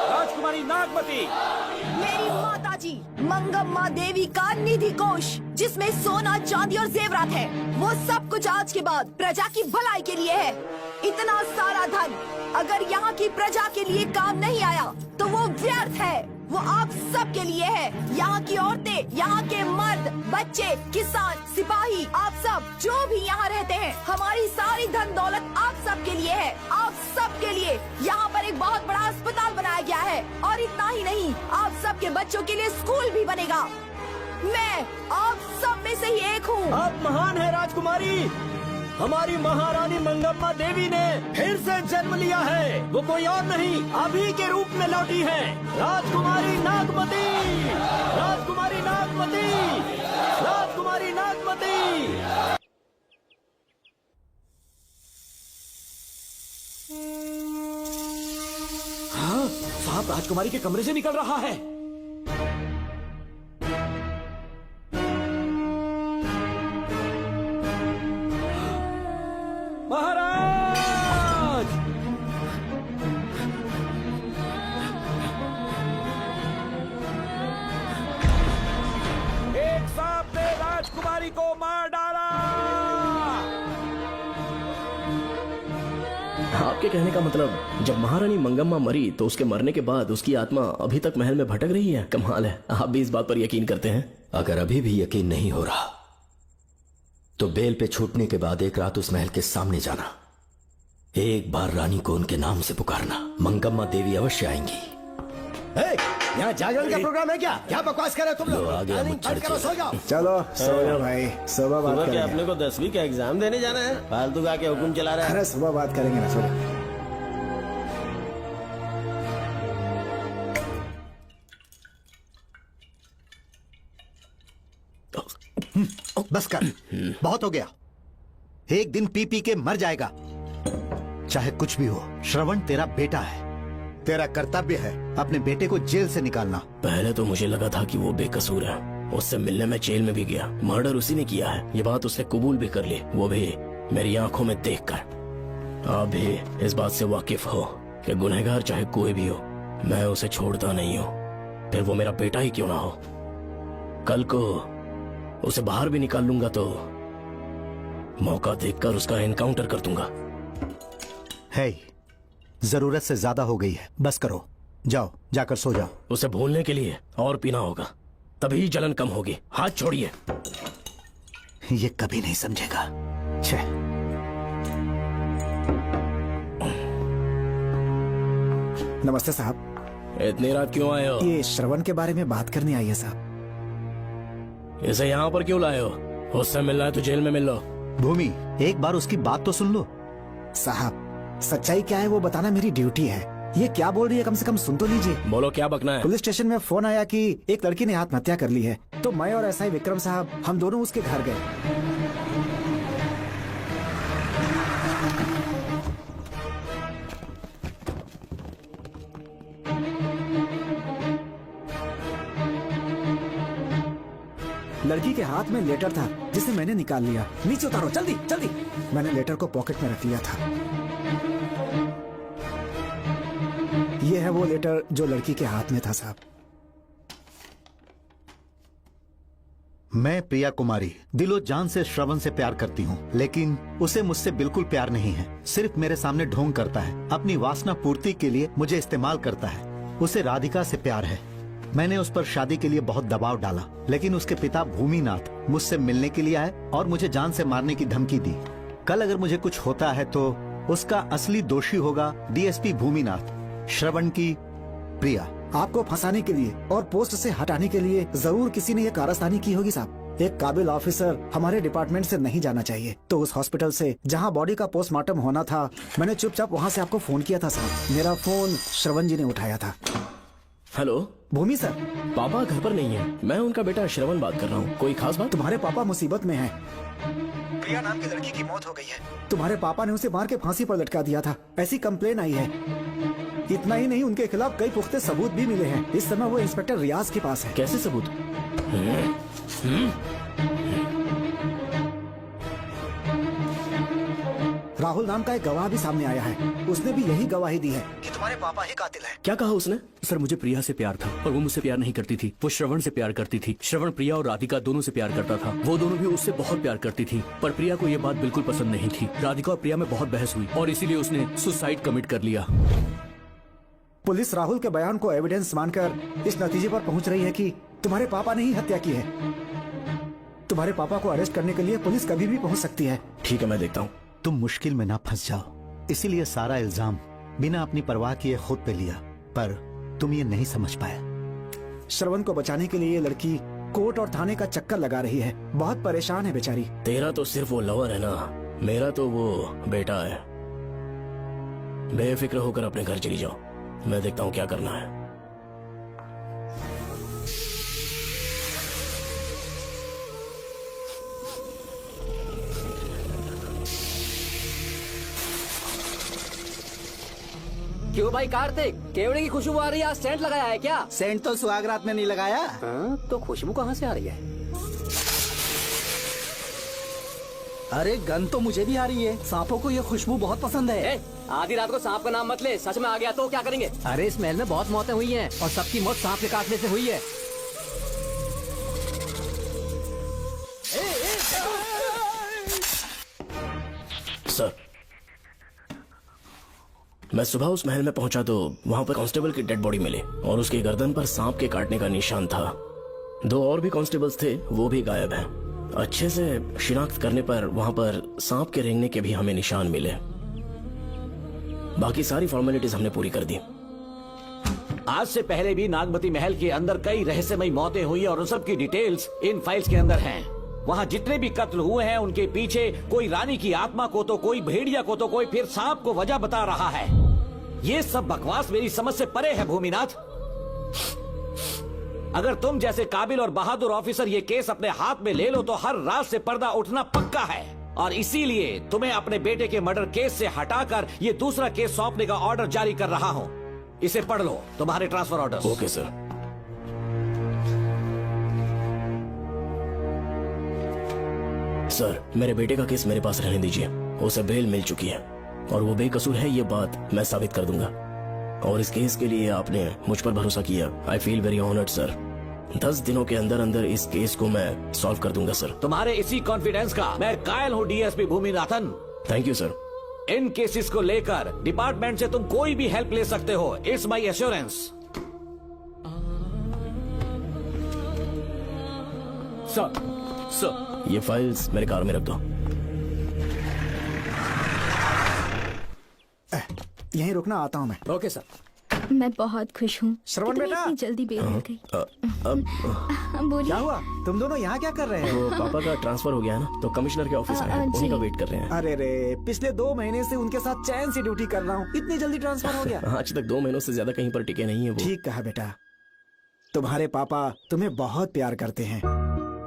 राजकुमारी नागमती। मेरी माताजी मंगम्मा देवी का निधि कोष, जिसमें सोना, चांदी और जेवरात है, वो सब कुछ आज के बाद प्रजा की भलाई के लिए है। इतना सारा धन अगर यहाँ की प्रजा के लिए काम नहीं आया तो वो व्यर्थ है। वो आप सब के लिए है। यहाँ की औरतें, यहाँ के मर्द, बच्चे, किसान, सिपाही, आप सब जो भी यहाँ रहते हैं, हमारी सारी धन दौलत आप सब के लिए है। आप सब के लिए यहाँ पर एक बहुत बड़ा अस्पताल बनाया गया है। और इतना ही नहीं, आप सब के बच्चों के लिए स्कूल भी बनेगा। मैं आप सब में से ही एक हूँ। आप महान है राजकुमारी। हमारी महारानी मंगम्मा देवी ने फिर से जन्म लिया है। वो कोई और नहीं, अभी के रूप में लौटी है। राजकुमारी नागमती, राजकुमारी नागमती, राजकुमारी नागमती। हाँ, साहब राजकुमारी के कमरे से निकल रहा है। महाराज, एक सांप ने राजकुमारी को मार डाला। आपके कहने का मतलब, जब महारानी मंगम्मा मरी तो उसके मरने के बाद उसकी आत्मा अभी तक महल में भटक रही है? कमाल है, आप भी इस बात पर यकीन करते हैं? अगर अभी भी यकीन नहीं हो रहा तो बेल पे छूटने के बाद एक रात उस महल के सामने जाना, एक बार रानी को उनके नाम से पुकारना। मंगम्मा देवी अवश्य आएंगी। यहाँ जागरण का प्रोग्राम है क्या? क्या बकवास कर रहे हो तुम लोग? आ गया मुझ करो, सो जाओ। चलो सो जाओ भाई, सुबह बात क्या करेंगे। अपने को 10वीं का एग्जाम देने जाना है? फालतू का के हुक्म चला रहा है। अरे सुबह बात करेंगे ना, सो बस कर, बहुत हो गया। एक दिन पी पी के मर जाएगा। चाहे कुछ भी हो, श्रवण तेरा बेटा है। तेरा कर्तव्य है अपने बेटे को जेल से निकालना। पहले तो मुझे लगा था कि वो बेकसूर है। उससे मिलने में जेल में भी गया, मर्डर उसी ने किया है, ये बात उसने कबूल भी कर ली, वो भी मेरी आंखों में देखकर। आप भी इस बात से वाकिफ हो कि गुनहगार चाहे कोई भी हो, मैं उसे छोड़ता नहीं हूँ, फिर वो मेरा बेटा ही क्यों ना हो। कल को उसे बाहर भी निकाल लूंगा तो मौका देखकर उसका एनकाउंटर कर दूंगा। है, जरूरत से ज्यादा हो गई है, बस करो, जाओ जाकर सो जाओ। उसे भूलने के लिए और पीना होगा, तभी जलन कम होगी। हाथ छोड़िए। ये कभी नहीं समझेगा। छे। नमस्ते साहब। इतनी रात क्यों आए हो? ये श्रवण के बारे में बात करने आई है साहब। इसे यहाँ पर क्यों लाए हो? उससे मिलना है तो जेल में मिल लो। भूमि, एक बार उसकी बात तो सुन लो। साहब, सच्चाई क्या है वो बताना मेरी ड्यूटी है। ये क्या बोल रही है, कम से कम सुन तो लीजिए। बोलो, क्या बकना है? पुलिस स्टेशन में फोन आया कि एक लड़की ने आत्महत्या कर ली है, तो मैं और एसआई विक्रम साहब, हम दोनों उसके घर गए। लड़की के हाथ में लेटर था जिसे मैंने निकाल लिया। नीचे उतारो, जल्दी जल्दी। मैंने लेटर को पॉकेट में रख लिया था। ये है वो लेटर जो लड़की के हाथ में था साहब। मैं प्रिया कुमारी दिलो जान से श्रवण से प्यार करती हूँ, लेकिन उसे मुझसे बिल्कुल प्यार नहीं है। सिर्फ मेरे सामने ढोंग करता है, अपनी वासना पूर्ति के लिए मुझे इस्तेमाल करता है। उसे राधिका से प्यार है। मैंने उस पर शादी के लिए बहुत दबाव डाला, लेकिन उसके पिता भूमिनाथ मुझसे मिलने के लिए आए और मुझे जान से मारने की धमकी दी। कल अगर मुझे कुछ होता है तो उसका असली दोषी होगा डीएसपी भूमिनाथ। श्रवण की प्रिया। आपको फंसाने के लिए और पोस्ट से हटाने के लिए जरूर किसी ने ये कारस्तानी की होगी साहब। एक काबिल ऑफिसर हमारे डिपार्टमेंट से नहीं जाना चाहिए। तो उस हॉस्पिटल से जहां बॉडी का पोस्टमार्टम होना था, मैंने चुपचाप वहां से आपको फोन किया था साहब। मेरा फोन श्रवण जी ने उठाया था। हेलो भूमि सर। पापा घर पर नहीं है, मैं उनका बेटा श्रवण बात कर रहा हूँ। कोई खास बात? तुम्हारे पापा मुसीबत में हैं। प्रिया नाम की लड़की की मौत हो गई है। तुम्हारे पापा ने उसे मार के फांसी पर लटका दिया था, ऐसी कंप्लेन आई है। इतना ही नहीं, उनके खिलाफ कई पुख्ते सबूत भी मिले हैं। इस समय वो इंस्पेक्टर रियाज के पास है। कैसे सबूत? राहुल नाम का एक गवाह भी सामने आया है। उसने भी यही गवाही दी है कि तुम्हारे पापा ही कातिल हैं। क्या कहा उसने? सर मुझे प्रिया से प्यार था और वो मुझसे प्यार नहीं करती थी। वो श्रवण से प्यार करती थी। श्रवण प्रिया और राधिका दोनों से प्यार करता था। वो दोनों भी उससे बहुत प्यार करती थी, पर प्रिया को ये बात बिल्कुल पसंद नहीं थी। राधिका और प्रिया में बहुत बहस हुई और इसीलिए उसने सुसाइड कमिट कर लिया। पुलिस राहुल के बयान को एविडेंस मानकर इस नतीजे पर पहुंच रही है कि तुम्हारे पापा ने ही हत्या की है। तुम्हारे पापा को अरेस्ट करने के लिए पुलिस कभी भी पहुंच सकती है। ठीक है, मैं देखता हूँ। तुम मुश्किल में ना फंस जाओ, इसीलिए सारा इल्जाम बिना अपनी परवाह किए खुद पे लिया, पर तुम ये नहीं समझ पाए। श्रवण को बचाने के लिए ये लड़की कोर्ट और थाने का चक्कर लगा रही है। बहुत परेशान है बेचारी। तेरा तो सिर्फ वो लवर है ना, मेरा तो वो बेटा है। बेफिक्र होकर अपने घर चली जाओ, मैं देखता हूँ क्या करना है। क्यों भाई कार्तिक, केवड़े की खुशबू आ रही है? सेंट लगाया है क्या? सेंट तो सुहागरात में नहीं लगाया। तो खुशबू कहाँ से आ रही है? अरे गन तो मुझे भी आ रही है। सांपों को ये खुशबू बहुत पसंद है। आधी रात को सांप का नाम मत ले, सच में आ गया तो क्या करेंगे? अरे इस महल में बहुत मौतें हुई हैं और सबकी मौत सांप के काटने से हुई है। सर, मैं सुबह उस महल में पहुंचा तो वहां पर कांस्टेबल की डेड बॉडी मिली और उसकी गर्दन पर सांप के काटने का निशान था। 2 और भी कांस्टेबल्स थे, वो भी गायब हैं। अच्छे से शिनाख्त करने पर वहां पर सांप के रेंगने के भी हमें निशान मिले। बाकी सारी फॉर्मेलिटीज हमने पूरी कर दी। आज से पहले भी नागमती महल के अंदर कई रहस्यमयी मौतें हुई और उन सब की डिटेल्स इन फाइल्स के अंदर हैं। वहाँ जितने भी कत्ल हुए हैं उनके पीछे कोई रानी की आत्मा को तो कोई भेड़िया को तो कोई फिर सांप को वजह बता रहा है। ये सब बकवास मेरी समझ से परे है भूमिनाथ। अगर तुम जैसे काबिल और बहादुर ऑफिसर ये केस अपने हाथ में ले लो तो हर रात से पर्दा उठना पक्का है, और इसीलिए तुम्हें अपने बेटे के मर्डर केस से हटाकर ये दूसरा केस सौंपने का ऑर्डर जारी कर रहा हूँ। इसे पढ़ लो, तुम्हारे transfer order. Okay sir. Sir, मेरे बेटे का केस मेरे पास रहने दीजिए। उसे बेल मिल चुकी है और वो बेकसूर है, ये बात मैं साबित कर दूंगा। और इस केस के लिए आपने मुझ पर भरोसा किया। I feel very honoured sir. 10 दिनों के अंदर अंदर इस केस को मैं सॉल्व कर दूंगा सर। तुम्हारे इसी कॉन्फिडेंस का मैं कायल हूँ DSP Bhuminathan. Thank you sir. In cases को लेकर डिपार्टमेंट से तुम कोई भी हेल्प ले सकते हो। It's my assurance. सर, ये फाइल्स मेरे कार में रख दो। यहीं रुकना, आता हूँ मैं। Okay sir. मैं बहुत खुश हूँ। श्रवण बेटा, इतनी जल्दी बेल मिल गई। बोलिए। क्या हुआ? तुम दोनों यहाँ क्या कर रहे वो हैं? पापा का ट्रांसफर हो गया है ना, तो कमिश्नर के ऑफिस आए हैं, उन्हीं का वेट कर रहे हैं। अरे रे, पिछले 2 महीने से उनके साथ चैन से ड्यूटी कर रहा हूँ, इतनी जल्दी ट्रांसफर हो गया? आज तक 2 महीनों से ज्यादा कहीं पर टिके नहीं है वो। ठीक कहा बेटा। तुम्हारे पापा तुम्हें बहुत प्यार करते हैं।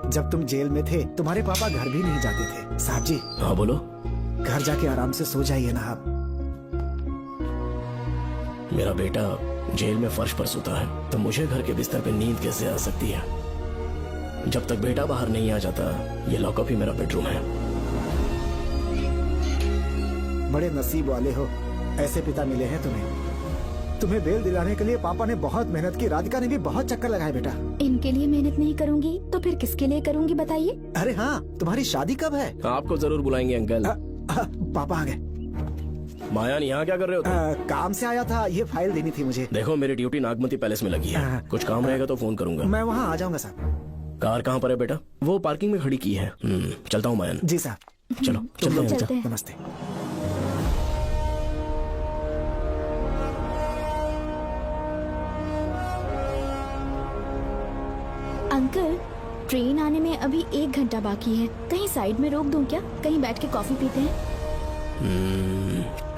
जब तुम जेल में थे तुम्हारे पापा घर भी नहीं जाते थे। साहब जी। हाँ बोलो। घर जाके आराम से सो जाइए ना आप। मेरा बेटा जेल में फर्श पर सोता है तो मुझे घर के बिस्तर पे नींद कैसे आ सकती है? जब तक बेटा बाहर नहीं आ जाता, ये लॉकअप ही मेरा बेडरूम है। बड़े नसीब वाले हो, ऐसे पिता मिले हैं तुम्हें। तुम्हें बेल दिलाने के लिए पापा ने बहुत मेहनत की, राधिका ने भी बहुत चक्कर लगाए बेटा। इनके लिए मेहनत नहीं करूंगी तो फिर किसके लिए करूंगी बताइए? अरे हाँ, तुम्हारी शादी कब है? आपको जरूर बुलाएंगे अंकल। पापा आ गए। मायान, यहाँ क्या कर रहे हो तुम? काम से आया था, ये फाइल देनी थी मुझे। देखो, मेरी ड्यूटी नागमती पैलेस में लगी है। कुछ काम रहेगा तो फोन करूंगा। मैं वहाँ आ जाऊंगा साहब। कार कहाँ पर है बेटा? वो पार्किंग में खड़ी की है। चलता हूँ मायान। जी साहब। चलो चलते हैं। नमस्ते। अंकल, ट्रेन आने में अभी 1 घंटा बाकी है। कहीं साइड में रोक दूं क्या? कहीं बैठ के कॉफी पीते हैं?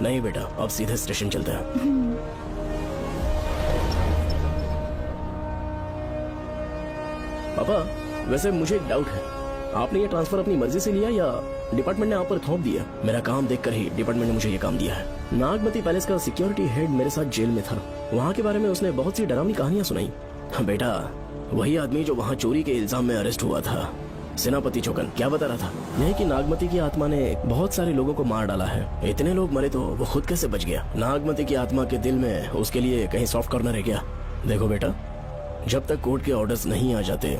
नहीं बेटा, अब सीधे स्टेशन चलते हैं। पापा, वैसे मुझे एक डाउट है। आपने ये ट्रांसफर अपनी मर्जी से लिया या डिपार्टमेंट ने आप पर थोप दिया? मेरा काम देखकर ही डिपार्टमेंट ने मुझे ये काम दिया है। नागमती पैलेस का सिक्योरिटी हेड मेरे साथ जेल में था। वहाँ के बारे में उसने बहुत सी डरावनी कहानियां सुनाई। बेटा, वही आदमी जो वहाँ चोरी के इल्जाम में अरेस्ट हुआ था, सेनापति चौकन, क्या बता रहा था? यही कि नागमती की आत्मा ने बहुत सारे लोगों को मार डाला है। इतने लोग मरे तो वो खुद कैसे बच गया? नागमती की आत्मा के दिल में उसके लिए कहीं सॉफ्ट कॉर्नर है क्या? देखो बेटा, जब तक कोर्ट के ऑर्डर्स नहीं आ जाते,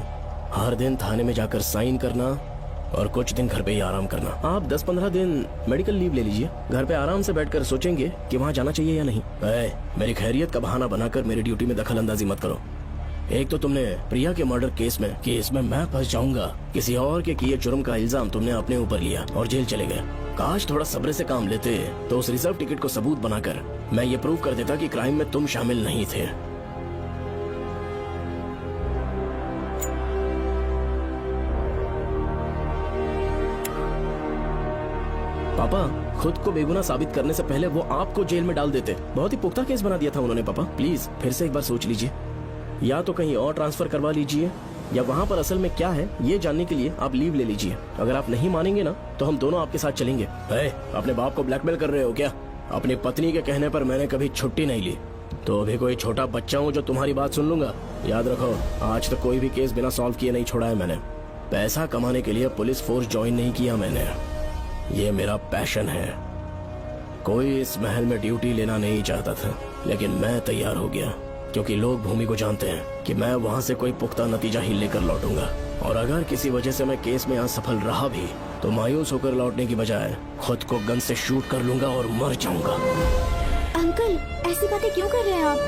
हर दिन थाने में जाकर साइन करना और कुछ दिन घर पे ही आराम करना। आप 10-15 दिन मेडिकल लीव ले लीजिए। घर पे आराम से बैठकर सोचेंगे कि वहाँ जाना चाहिए या नहीं। मेरी खैरियत का बहाना बनाकर मेरी ड्यूटी में दखल अंदाजी मत करो। एक तो तुमने प्रिया के मर्डर केस में कि इसमें मैं फंस जाऊंगा, किसी और के किए जुर्म का इल्जाम तुमने अपने ऊपर लिया और जेल चले गए। काश थोड़ा सब्र से काम लेते तो उस रिजर्व टिकट को सबूत बनाकर मैं ये प्रूव कर देता कि क्राइम में तुम शामिल नहीं थे। पापा, खुद को बेगुनाह साबित करने से पहले वो आपको जेल में डाल देते। बहुत ही पुख्ता केस बना दिया था उन्होंने। पापा प्लीज फिर से एक बार सोच लीजिए। या तो कहीं और ट्रांसफर करवा लीजिए या वहाँ पर असल में क्या है ये जानने के लिए आप लीव ले लीजिए। अगर आप नहीं मानेंगे ना तो हम दोनों आपके साथ चलेंगे। अपने बाप को ब्लैकमेल कर रहे हो क्या? अपनी पत्नी के कहने पर मैंने कभी छुट्टी नहीं ली, तो अभी कोई छोटा बच्चा हूँ जो तुम्हारी बात सुन लूंगा? याद रखो, आज तक कोई भी केस बिना सॉल्व किए नहीं छोड़ा है मैंने। पैसा कमाने के लिए पुलिस फोर्स ज्वाइन नहीं किया मैंने, ये मेरा पैशन है। कोई इस महल में ड्यूटी लेना नहीं चाहता था, लेकिन मैं तैयार हो गया क्योंकि लोग भूमि को जानते हैं कि मैं वहाँ से कोई पुख्ता नतीजा ही लेकर लौटूंगा। और अगर किसी वजह से मैं केस में असफल रहा भी तो मायूस होकर लौटने की बजाय खुद को गन से शूट कर लूंगा और मर जाऊंगा। अंकल, ऐसी बातें क्यों कर रहे हैं आप?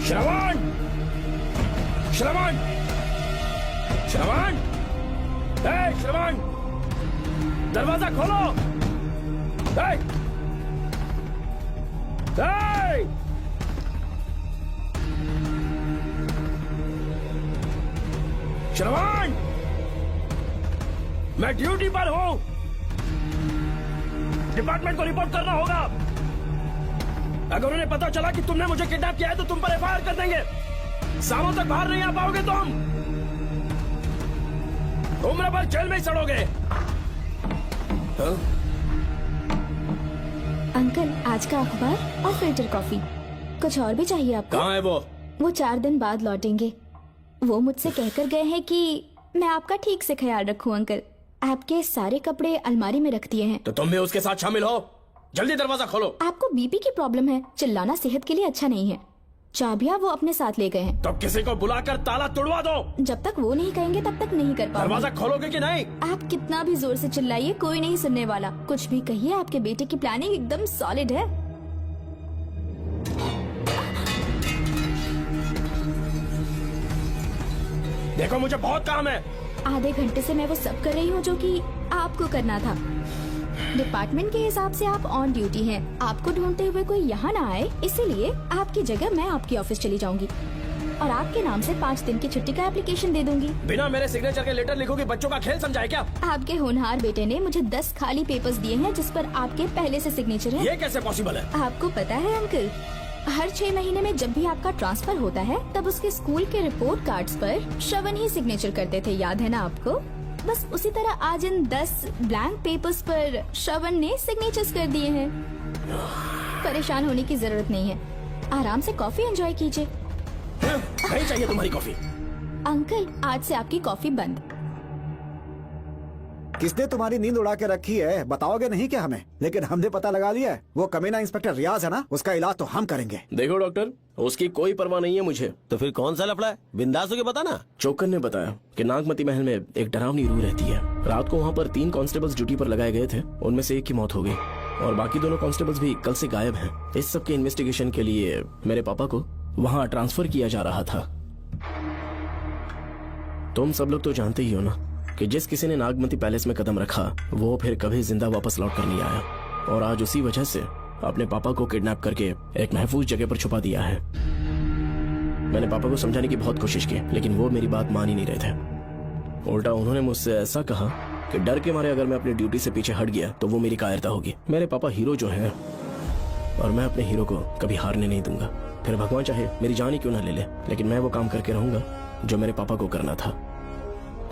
श्रवण! श्रवण! श्रवण! श्रवण! दरवाजा खोलो! श्रवण! मैं ड्यूटी पर हूं। डिपार्टमेंट को रिपोर्ट करना होगा। अगर उन्हें पता चला कि तुमने मुझे किडनैप किया है तो तुम पर एफआईआर कर देंगे। सालों तक बाहर नहीं आ पाओगे तुम। उम्र भर जेल में ही सड़ोगे। अंकल, आज का अखबार और फिल्टर कॉफी। कुछ और भी चाहिए आपको? कहाँ है वो? वो 4 दिन बाद लौटेंगे। वो मुझसे कहकर गए हैं कि मैं आपका ठीक से ख्याल रखूं अंकल। आपके सारे कपड़े अलमारी में रख दिए हैं। तो तुम भी उसके साथ शामिल हो। जल्दी दरवाजा खोलो। आपको बीपी की प्रॉब्लम है, चिल्लाना सेहत के लिए अच्छा नहीं है। चाबियां वो अपने साथ ले गए हैं। तो किसी को बुलाकर ताला तोड़वा दो। जब तक वो नहीं कहेंगे तब तक नहीं कर पाऊंगी। दरवाजा खोलोगे कि नहीं? आप कितना भी जोर से चिल्लाइए, कोई नहीं सुनने वाला। कुछ भी कहिए, आपके बेटे की प्लानिंग एकदम सॉलिड है। देखो मुझे बहुत काम है। आधे घंटे से मैं वो सब कर रही हूँ जो कि आपको करना था। डिपार्टमेंट के हिसाब से आप ऑन ड्यूटी हैं। आपको ढूंढते हुए कोई यहाँ ना आए, इसीलिए आपकी जगह मैं आपकी ऑफिस चली जाऊंगी और आपके नाम से 5 दिन की छुट्टी का एप्लीकेशन दे दूंगी। बिना मेरे सिग्नेचर के लेटर लिखोगे? बच्चों का खेल समझाए क्या? आपके होनहार बेटे ने मुझे 10 खाली पेपर्स दिए हैं जिस पर आपके पहले से सिग्नेचर है। ये कैसे पॉसिबल है? आपको पता है अंकल, हर 6 महीने में जब भी आपका ट्रांसफर होता है तब उसके स्कूल के रिपोर्ट कार्ड्स पर श्रवण ही सिग्नेचर करते थे, याद है ना आपको? बस उसी तरह आज इन 10 ब्लैंक पेपर्स पर श्रवण ने सिग्नेचर्स कर दिए हैं। परेशान होने की जरूरत नहीं है, आराम से कॉफी एंजॉय कीजिए। नहीं चाहिए तुम्हारी कॉफी। अंकल, आज से आपकी कॉफी बंद। किसने तुम्हारी नींद उड़ा के रखी है? बताओगे नहीं क्या हमें? लेकिन हमने पता लगा लिया है, वो कमीना इंस्पेक्टर रियाज है ना, उसका इलाज तो हम करेंगे। देखो डॉक्टर, उसकी कोई परवाह नहीं है मुझे। तो फिर कौन सा लफड़ा है? बिंदास होके बता ना। चौकन ने बताया कि नागमती महल में एक डरावनी रूह रहती है। रात को वहाँ पर 3 कांस्टेबल्स ड्यूटी पर लगाए गए थे, उनमें से एक की मौत हो गई और बाकी दोनों कांस्टेबल्स भी कल से गायब हैं। इस सब के इन्वेस्टिगेशन के लिए मेरे पापा को वहाँ ट्रांसफर किया जा रहा था। तुम सब लोग तो जानते ही हो ना कि जिस किसी ने नागमती पैलेस में कदम रखा वो फिर कभी जिंदा वापस लौट कर नहीं आया, और आज उसी वजह से अपने पापा को किडनैप करके एक महफूज जगह पर छुपा दिया है। मैंने पापा को समझाने की बहुत कोशिश की, लेकिन वो मेरी बात मान ही नहीं रहे थे। उल्टा उन्होंने मुझसे ऐसा कहा कि डर के मारे अगर मैं अपनी ड्यूटी से पीछे हट गया तो वो मेरी कायरता होगी। मेरे पापा हीरो जो है, और मैं अपने हीरो को कभी हारने नहीं दूंगा। फिर भगवान चाहे मेरी जान ही क्यों ना ले ले, लेकिन मैं वो काम करके रहूंगा जो मेरे पापा को करना था।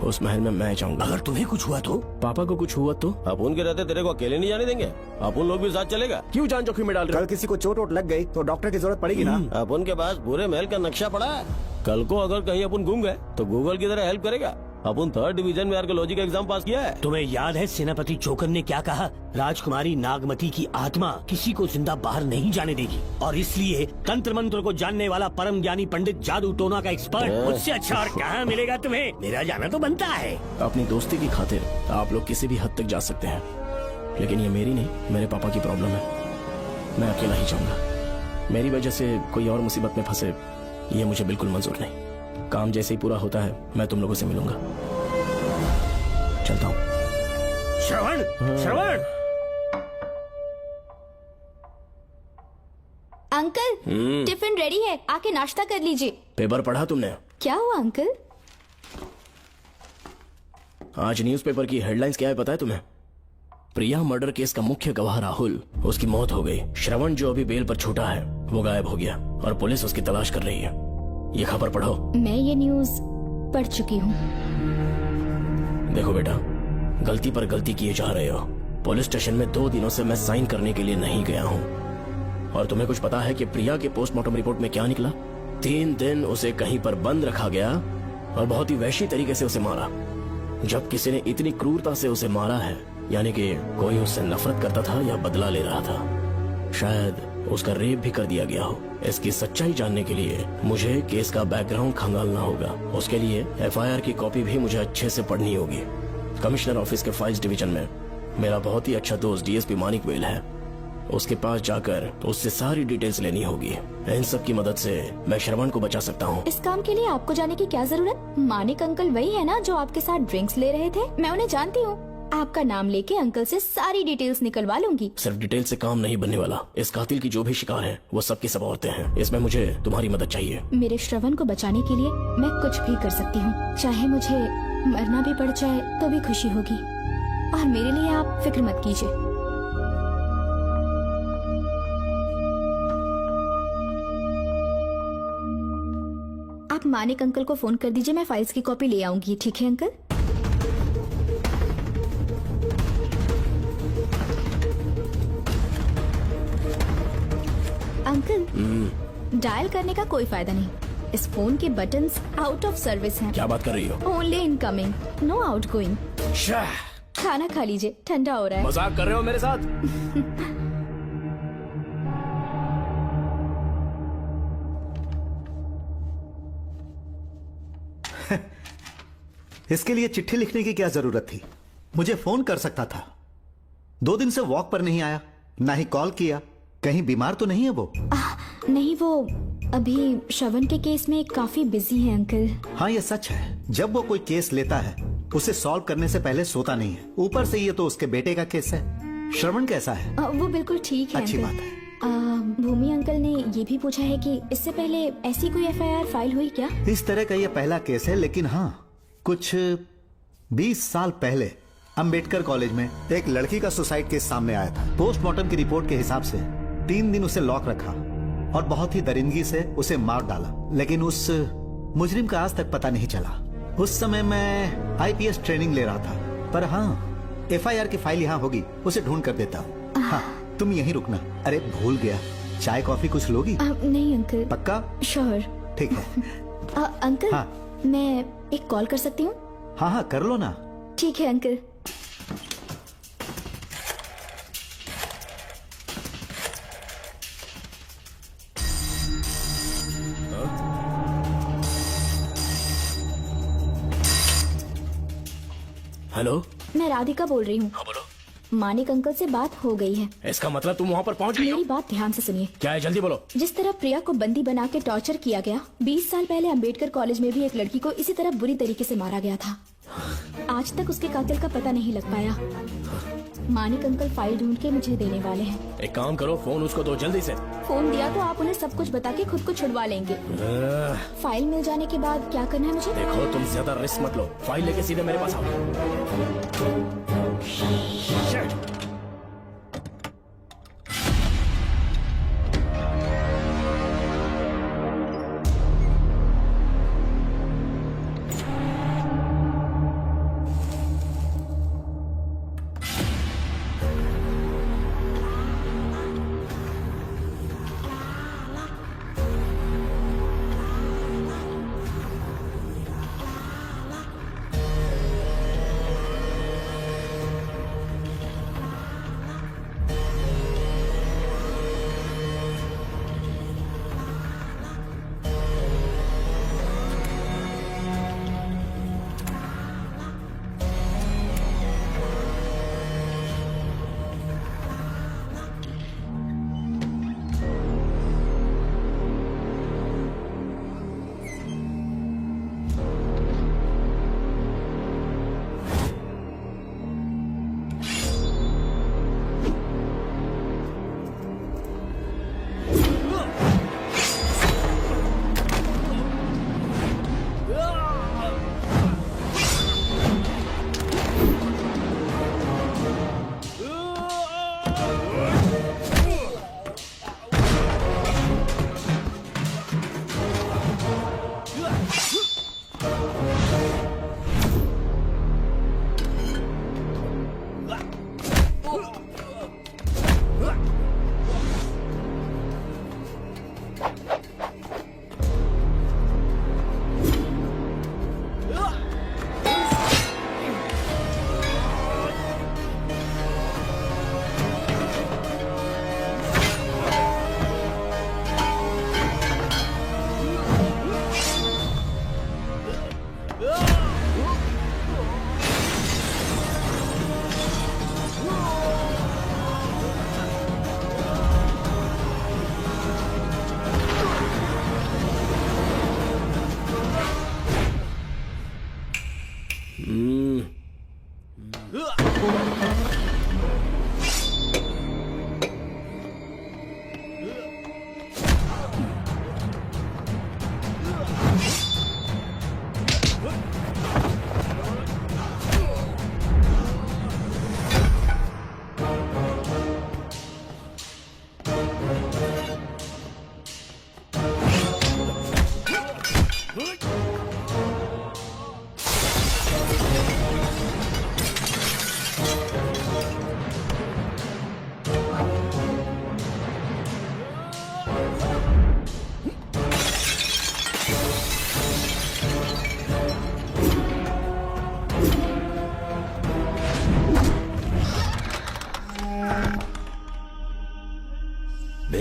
उस महल में मैं जाऊंगा। अगर तुम्हें कुछ हुआ तो? पापा को कुछ हुआ तो? अपुन के रहते तेरे को अकेले नहीं जाने देंगे। अपुन लोग भी साथ चलेगा। क्यों जान जोखिम में डाल रहे? कल किसी को चोट वोट लग गई तो डॉक्टर की जरूरत पड़ेगी ना। अपुन के पास पूरे महल का नक्शा पड़ा है। कल को अगर कहीं अपन गुम गए तो गूगल की तरह हेल्प करेगा। अपन 3rd डिवीजन में आर्कियोलॉजी का एग्जाम पास किया है। तुम्हें याद है सेनापति चोकन ने क्या कहा? राजकुमारी नागमती की आत्मा किसी को जिंदा बाहर नहीं जाने देगी, और इसलिए तंत्र मंत्र को जानने वाला परम ज्ञानी पंडित जादू टोना का एक्सपर्ट मुझसे अच्छा और कहाँ मिलेगा तुम्हें? मेरा जाना तो बनता है। अपनी दोस्ती की खातिर आप लोग किसी भी हद तक जा सकते हैं, लेकिन ये मेरी नहीं, मेरे पापा की प्रॉब्लम है। मैं अकेला ही जाऊंगा। मेरी वजह से कोई और मुसीबत में फंसे ये मुझे बिल्कुल मंजूर नहीं। काम जैसे ही पूरा होता है मैं तुम लोगों से मिलूंगा। चलता हूँ। श्रवण, श्रवण। अंकल, टिफिन रेडी है, आके नाश्ता कर लीजिए। पेपर पढ़ा तुमने? क्या हुआ अंकल? आज न्यूज़पेपर की हेडलाइंस क्या है पता है तुम्हें? प्रिया मर्डर केस का मुख्य गवाह राहुल, उसकी मौत हो गई। श्रवण जो अभी बेल पर छूटा है वो गायब हो गया और पुलिस उसकी तलाश कर रही है। ये खबर पढ़ो। मैं ये न्यूज पढ़ चुकी हूँ। देखो बेटा, गलती पर गलती किए जा रहे हो। पुलिस स्टेशन में 2 दिनों से मैं साइन करने के लिए नहीं गया हूँ, और तुम्हें कुछ पता है कि प्रिया के पोस्टमार्टम रिपोर्ट में क्या निकला? 3 दिन उसे कहीं पर बंद रखा गया और बहुत ही वैश्य तरीके से उसे मारा। जब किसी ने इतनी क्रूरता से उसे मारा है, यानी कि कोई उससे नफरत करता था या बदला ले रहा था। शायद उसका रेप भी कर दिया गया हो। इसकी सच्चाई जानने के लिए मुझे केस का बैकग्राउंड खंगालना होगा। उसके लिए FIR की कॉपी भी मुझे अच्छे से पढ़नी होगी। कमिश्नर ऑफिस के फाइल्स डिवीजन में मेरा बहुत ही अच्छा दोस्त DSP मानिक वेल है, उसके पास जाकर उससे सारी डिटेल्स लेनी होगी। इन सब की मदद से मैं श्रवण को बचा सकता हूँ। इस काम के लिए आपको जाने की क्या जरूरत? मानिक अंकल वही है ना जो आपके साथ ड्रिंक्स ले रहे थे? मैं उन्हें जानती हूँ। आपका नाम लेके अंकल से सारी डिटेल्स निकलवा लूंगी। सिर्फ डिटेल से काम नहीं बनने वाला। इस कातिल की जो भी शिकार है वो सबकी सब औरतें हैं। इसमें मुझे तुम्हारी मदद चाहिए। मेरे श्रवण को बचाने के लिए मैं कुछ भी कर सकती हूँ। चाहे मुझे मरना भी पड़ जाए तो भी खुशी होगी, और मेरे लिए आप फिक्र मत कीजिए। आप मानिक अंकल को फोन कर दीजिए, मैं फाइल्स की कॉपी ले आऊंगी। ठीक है अंकल? अंकल, डायल करने का कोई फायदा नहीं। इस फोन के बटन्स आउट ऑफ सर्विस हैं। क्या बात कर रही हो? Only incoming, no outgoing. खाना खा लीजिए, ठंडा हो रहा है। मजाक कर रहे हो मेरे साथ? इसके लिए चिट्ठी लिखने की क्या जरूरत थी? मुझे फोन कर सकता था। 2 दिन से वॉक पर नहीं आया, ना ही कॉल किया। कहीं बीमार तो नहीं है वो? नहीं, वो अभी श्रवण के केस में काफी बिजी है अंकल। हाँ, ये सच है। जब वो कोई केस लेता है उसे सॉल्व करने से पहले सोता नहीं है। ऊपर से ये तो उसके बेटे का केस है। श्रवण कैसा है? वो बिल्कुल ठीक है। अच्छी अंकल। बात है। भूमि अंकल ने ये भी पूछा है कि इससे पहले ऐसी कोई FIR फाइल हुई क्या? इस तरह का ये पहला केस है, लेकिन हाँ, कुछ 20 साल पहले अंबेडकर कॉलेज में एक लड़की का सुसाइड केस सामने आया था। पोस्टमार्टम की रिपोर्ट के हिसाब से 3 दिन उसे लॉक रखा और बहुत ही दरिंदगी से उसे मार डाला, लेकिन उस मुजरिम का आज तक पता नहीं चला। उस समय मैं IPS ट्रेनिंग ले रहा था, पर हाँ, FIR की फाइल यहाँ होगी, उसे ढूंढ कर देता हूँ। हाँ, तुम यहीं रुकना। अरे भूल गया, चाय कॉफी कुछ लोगी? नहीं अंकल। पक्का? श्योर। ठीक है। अंकल, हाँ। मैं एक कॉल कर सकती हूँ? हाँ हाँ, कर लो ना। ठीक है अंकल। हेलो, मैं राधिका बोल रही हूँ। हाँ बोलो। मानिक अंकल से बात हो गई है। इसका मतलब तुम वहाँ पर पहुँच गई हो? मेरी बात ध्यान से सुनिए। क्या है, जल्दी बोलो। जिस तरह प्रिया को बंदी बना के टॉर्चर किया गया, 20 साल पहले अंबेडकर कॉलेज में भी एक लड़की को इसी तरह बुरी तरीके से मारा गया था। आज तक उसके कातिल का पता नहीं लग पाया। मानिक अंकल फाइल ढूंढ के मुझे देने वाले हैं। एक काम करो, फोन उसको दो जल्दी से। फोन दिया तो आप उन्हें सब कुछ बता के खुद को छुड़वा लेंगे। फाइल मिल जाने के बाद क्या करना है मुझे? देखो, तुम ज्यादा रिस्क मत लो, फाइल लेके सीधे मेरे पास आओ।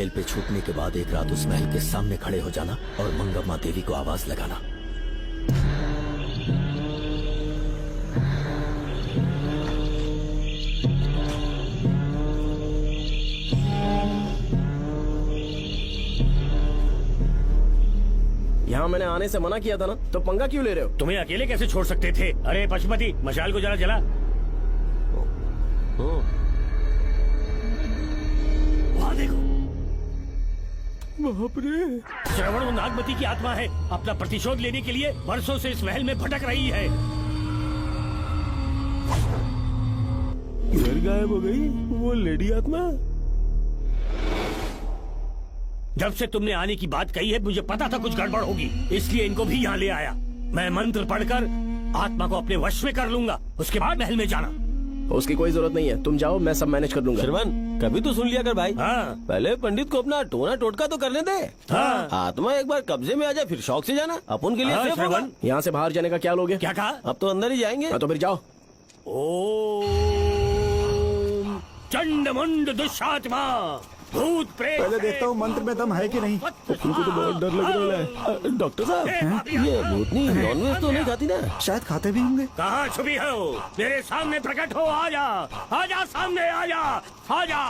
जेल पे छूटने के बाद एक रात उस महल के सामने खड़े हो जाना और मंगम्मा देवी को आवाज लगाना। यहाँ मैंने आने से मना किया था ना, तो पंगा क्यों ले रहे हो? तुम्हें अकेले कैसे छोड़ सकते थे? अरे पशुपति, मशाल को जला जला। वहाँ देखो, बाप रे। श्रवण वो नागमती की आत्मा है, अपना प्रतिशोध लेने के लिए वर्षों से इस महल में भटक रही है। घर गायब हो गई वो लेडी आत्मा। जब से तुमने आने की बात कही है मुझे पता था कुछ गड़बड़ होगी, इसलिए इनको भी यहाँ ले आया। मैं मंत्र पढ़कर आत्मा को अपने वश में कर लूंगा, उसके बाद महल में जाना। उसकी कोई जरूरत नहीं है, तुम जाओ, मैं सब मैनेज कर लूंगा। श्रवण, कभी तो सुन लिया कर भाई। हाँ। पहले पंडित को अपना टोना टोटका तो करने दे। हाँ। आत्मा एक बार कब्जे में आ जाए फिर शौक से जाना, अपन के लिए हाँ, सेफ होगा। श्रवण, यहाँ से बाहर जाने का क्या लोगे? क्या कहा? अब तो अंदर ही जाएंगे। हाँ, तो फिर जाओ। ओम चंड मुंड दुष्टात्मा भूत प्रेत। पहले देखता हूँ मंत्र में दम है कि नहीं। उनको तो बहुत डर लग रहा है। डॉक्टर साहब, ये भूतनी नॉनवेज तो नहीं खाती ना? शायद खाते भी होंगे। कहाँ छुपी हो? मेरे सामने प्रकट हो, आजा, आजा सामने, आजा, आजा।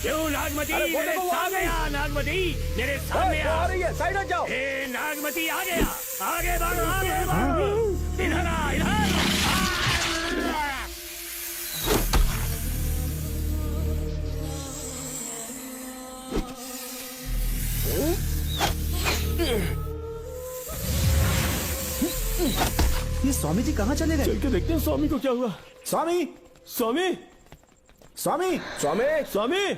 क्यों नागमती मेरे सामने आ, नागमती मेरे सामने आ। साइड हट जाओ। ए नागमती आ गया, आगे बढ़, आगे बढ़, इधर आ, इधर। ये स्वामी जी कहाँ चले गए? चल के देखते हैं स्वामी को क्या हुआ। स्वामी, स्वामी, स्वामी, स्वामी, स्वामी,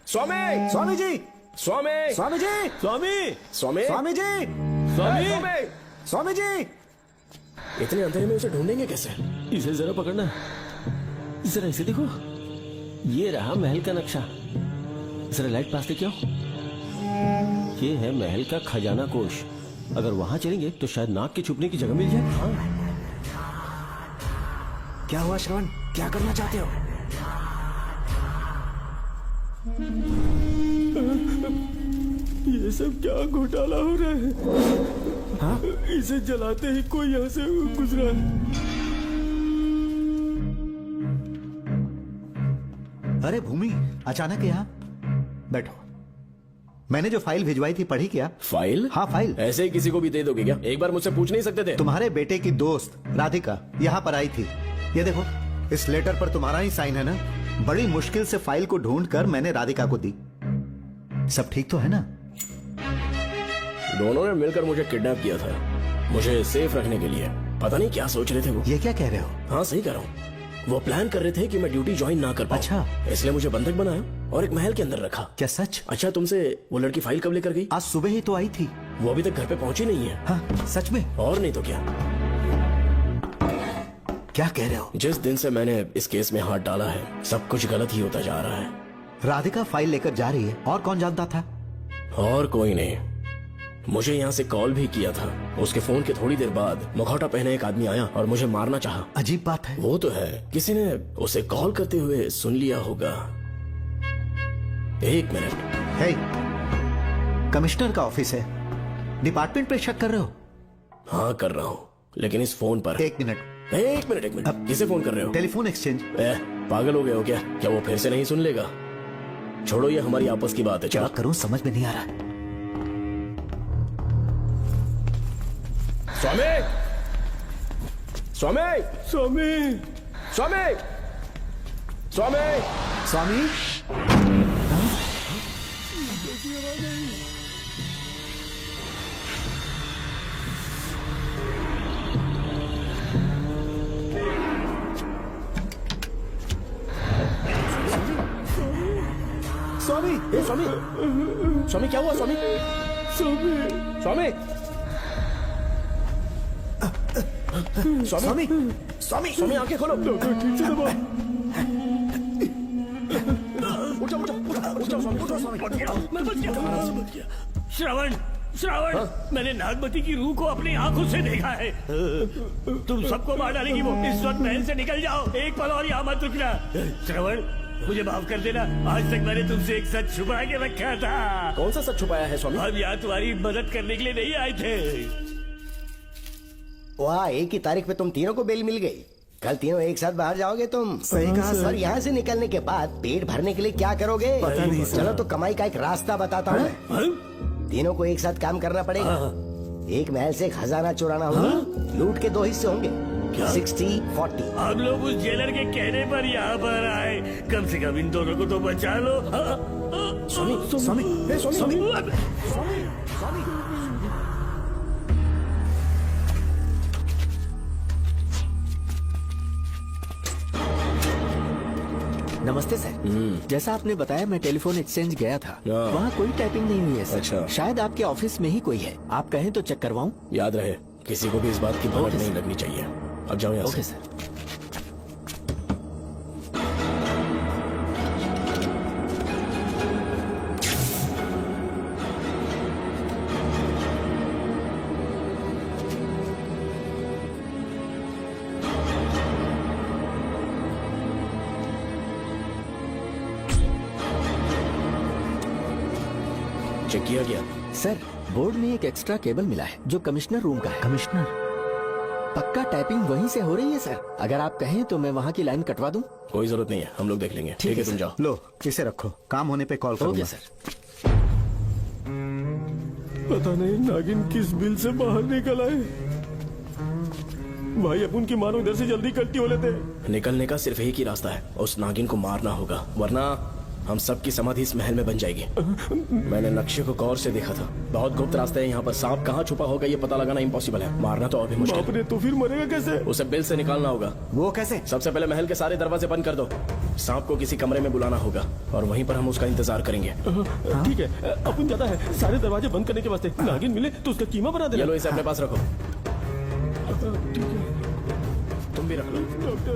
स्वामी, स्वामी जी, स्वामी, स्वामी जी, स्वामी, स्वामी, स्वामी जी, स्वामी। स्वामी जी। इतने अंधेरे में उसे ढूंढेंगे कैसे? इसे जरा पकड़ना, जरा इसे देखो। ये रहा महल का नक्शा। जरा लाइट पास लेके आओ। ये है महल का खजाना कोष। अगर वहाँ चलेंगे तो शायद नाग के छुपने की जगह मिल जाए। हाँ। क्या हुआ श्रवण, क्या करना चाहते हो? ये सब क्या घोटाला हो रहा है? हाँ? इसे जलाते ही कोई यहाँ से गुजरा। अरे भूमि, अचानक यहाँ? बैठो। मैंने जो फाइल भिजवाई थी पढ़ी क्या? फाइल? हाँ फाइल। ऐसे ही किसी को भी दे दोगे क्या? एक बार मुझसे पूछ नहीं सकते थे? तुम्हारे बेटे की दोस्त राधिका यहाँ पर आई थी। ये देखो, इस लेटर पर तुम्हारा ही साइन है ना? बड़ी मुश्किल से फाइल को ढूंढकर मैंने राधिका को दी। सब ठीक तो है ना? दोनों ने मिलकर मुझे किडनैप किया था, मुझे सेफ रखने के लिए। पता नहीं क्या सोच रहे थे वो। ये क्या कह रहे हो? हाँ सही कह रहा हूँ। वो प्लान कर रहे थे कि मैं ड्यूटी ज्वाइन ना कर पाऊं। अच्छा। इसलिए मुझे बंधक बनाया और एक महल के अंदर रखा। क्या सच? अच्छा, तुमसे वो लड़की फाइल कब लेकर गई? आज सुबह ही तो आई थी। वो अभी तक घर पे पहुंची नहीं है। हाँ सच में? और नहीं तो क्या। क्या कह रहे हो? जिस दिन से मैंने इस केस में हाथ डाला है सब कुछ गलत ही होता जा रहा है। राधिका फाइल लेकर जा रही है, और कौन जानता था? और कोई नहीं। मुझे यहाँ से कॉल भी किया था। उसके फोन के थोड़ी देर बाद मुखौटा पहने एक आदमी आया और मुझे मारना चाहा। अजीब बात है। वो तो है, किसी ने उसे कॉल करते हुए सुन लिया होगा। एक मिनट। हे, कमिश्नर का ऑफिस है, डिपार्टमेंट पे शक कर रहे हो? हाँ कर रहा हूँ, लेकिन इस फोन पर। एक मिनट, एक मिनट। किसे फोन कर रहे हो? Telephone exchange. पागल हो गए हो क्या? क्या वो फिर से नहीं सुन लेगा? छोड़ो, ये हमारी आपस की बात है। क्या करूं समझ में नहीं आ रहा। स्वामी, स्वामी, स्वामी, स्वामी, स्वामी, स्वामी। स्वामी, ए स्वामी, स्वामी क्या हुआ? स्वामी, स्वामी, स्वामी, स्वामी, स्वामी, स्वामी आंखें खोलो। डॉक्टर ठीक से दबाओ। उठो, उठो, उठो, उठो स्वामी, उठो स्वामी। मैं बच गया। श्रवण, श्रवण, मैंने नागमती की रूह को अपनी आंखों से देखा है। तुम सबको मार डालेगी वो। इस वक्त महल से निकल जाओ, एक पल और यहाँ मत रुकना। श्रवण, मुझे माफ कर देना, आज तक मैंने तुमसे एक सच छुपा के रखा था। कौन सा सच छुपाया है स्वामी? हम यहाँ तुम्हारी मदद करने के लिए नहीं आए थे। वाह, एक ही तारीख पे तुम तीनों को बेल मिल गई। कल तीनों एक साथ बाहर जाओगे तुम। सही कहा सर। और यहाँ से निकलने के बाद पेट भरने के लिए क्या करोगे? पता नहीं सर। चलो तो कमाई का एक रास्ता बताता हूँ मैं। तीनों को एक साथ काम करना पड़ेगा। एक महल से एक खजाना चुराना होगा। लूट के 2 हिस्से होंगे, 60-40। हम लोग उस जेलर के कहने पर यहाँ पर आए, कम से कम इन दोनों को तो बचा लो। स्वामी स्वामी हे स्वामी नमस्ते सर। जैसा आपने बताया मैं टेलीफोन एक्सचेंज गया था, हाँ। वहाँ कोई टाइपिंग नहीं हुई है सर। अच्छा। शायद आपके ऑफिस में ही कोई है, आप कहें तो चेक करवाऊं? याद रहे, किसी को भी इस बात की भनक ओके नहीं सर। लगनी चाहिए। अब जाओ यहाँ ओके से। सर। चेक किया गया? सर, बोर्ड में एक एक्स्ट्रा केबल मिला है जो कमिश्नर रूम का है। कमिश्नर? पक्का टाइपिंग वहीं से हो रही है सर। अगर आप कहें तो मैं वहाँ की लाइन कटवा दूं? कोई जरूरत नहीं है, हम लोग देख लेंगे। ठीक है, तुम जाओ। लो इसे रखो, काम होने पे कॉल ओके करूंगा। सर। पता नहीं नागिन किस बिल से बाहर निकल आए। भाई अपन की मानो इधर से जल्दी कल्टी हो लेते। निकलने का सिर्फ एक ही रास्ता है, उस नागिन को मारना होगा, वरना हम सबकी समाधि इस महल में बन जाएगी। मैंने नक्शे को गौर से देखा था, बहुत गुप्त रास्ता है यहाँ पर। सांप कहाँ छुपा होगा ये पता लगाना इम्पॉसिबल है, मारना तो और भी मुश्किल बाप रे, तो फिर मरेगा कैसे? उसे बिल से निकालना होगा। वो कैसे? सबसे पहले महल के सारे दरवाजे बंद कर दो। सांप को किसी कमरे में बुलाना होगा और वहीं पर हम उसका इंतजार करेंगे। ठीक है, अपन ज्यादा है, सारे दरवाजे बंद करने के वास्ते नागिन मिले तो उसका कीमा बना देना। चलो इसे अपने पास रखो। ठीक है, तुम भी रख लो। डॉक्टर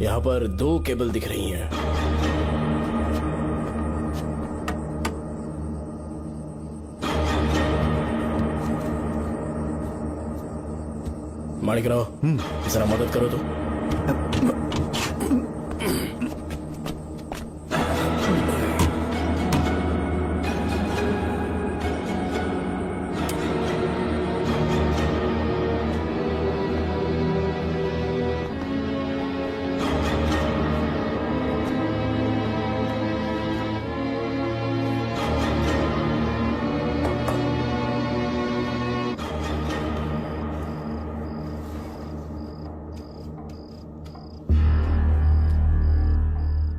यहाँ पर 2 केबल दिख रही हैं। माणिकराव, जरा मदद करो तो।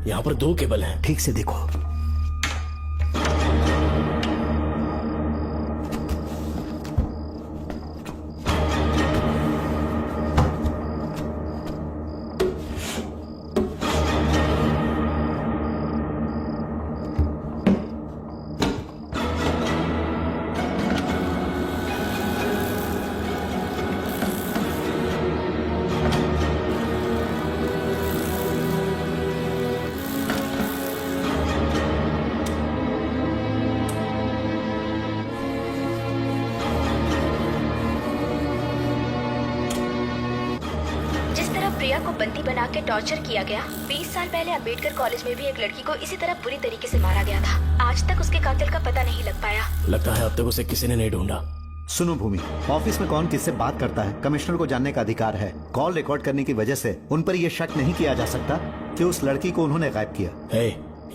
यहाँ पर 2 केबल हैं। ठीक से देखो। प्रिया को बंदी बना के टॉर्चर किया गया। 20 साल पहले अम्बेडकर कॉलेज में भी एक लड़की को इसी तरह बुरी तरीके से मारा गया था। आज तक उसके कातिल का पता नहीं लग पाया। लगता है अब तक उसे किसी ने नहीं ढूंढा। सुनो भूमि, ऑफिस में कौन किससे बात करता है कमिश्नर को जानने का अधिकार है। कॉल रिकॉर्ड करने की वजह से उन पर यह शक नहीं किया जा सकता कि उस लड़की को उन्होंने गायब किया।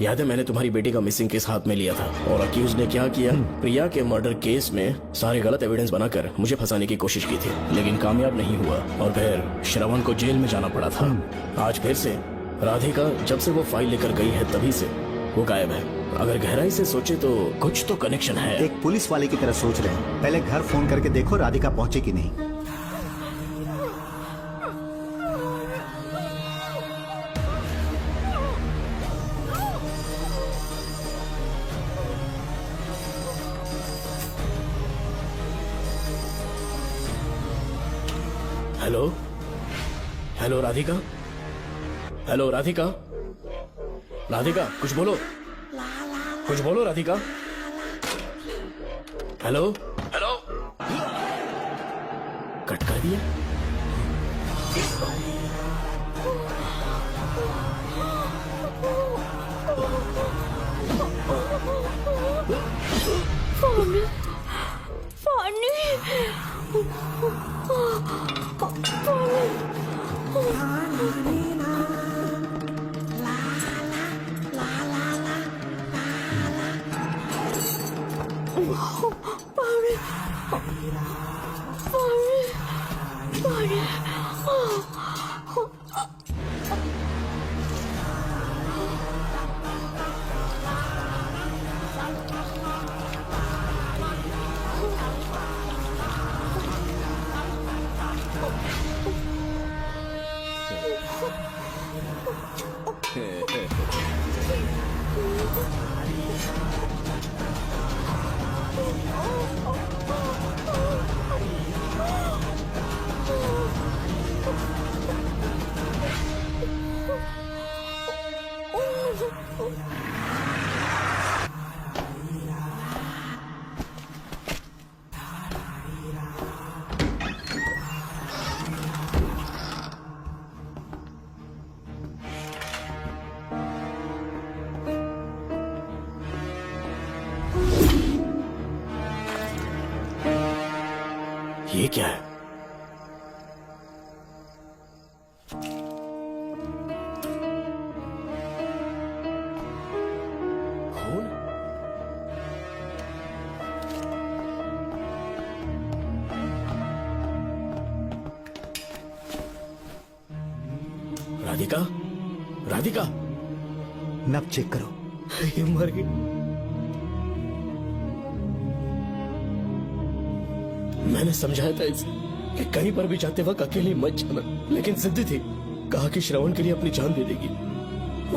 याद है मैंने तुम्हारी बेटी का मिसिंग केस हाथ में लिया था और अक्यूज ने क्या किया, प्रिया के मर्डर केस में सारे गलत एविडेंस बनाकर मुझे फंसाने की कोशिश की थी, लेकिन कामयाब नहीं हुआ और फिर श्रवण को जेल में जाना पड़ा था। आज फिर से राधिका जब से वो फाइल लेकर गई है तभी से वो गायब है। अगर गहराई से सोचे तो कुछ तो कनेक्शन है। एक पुलिस वाले की तरह सोच रहे हैं। पहले घर फोन करके देखो राधिका पहुंचे कि नहीं। Hello hello Radhika, hello Radhika, Radhika कुछ बोलो, कुछ बोलो राधिका। हेलो हेलो कट कर दिया। पानी, पानी, ये क्या है? खून? राधिका, राधिका, नब चेक करो। ये मर गई। मैंने समझाया था इसे कि कहीं पर भी जाते वक्त अकेले मत जाना, लेकिन जिद्दी थी। कहा कि श्रवण के लिए अपनी जान दे देगी,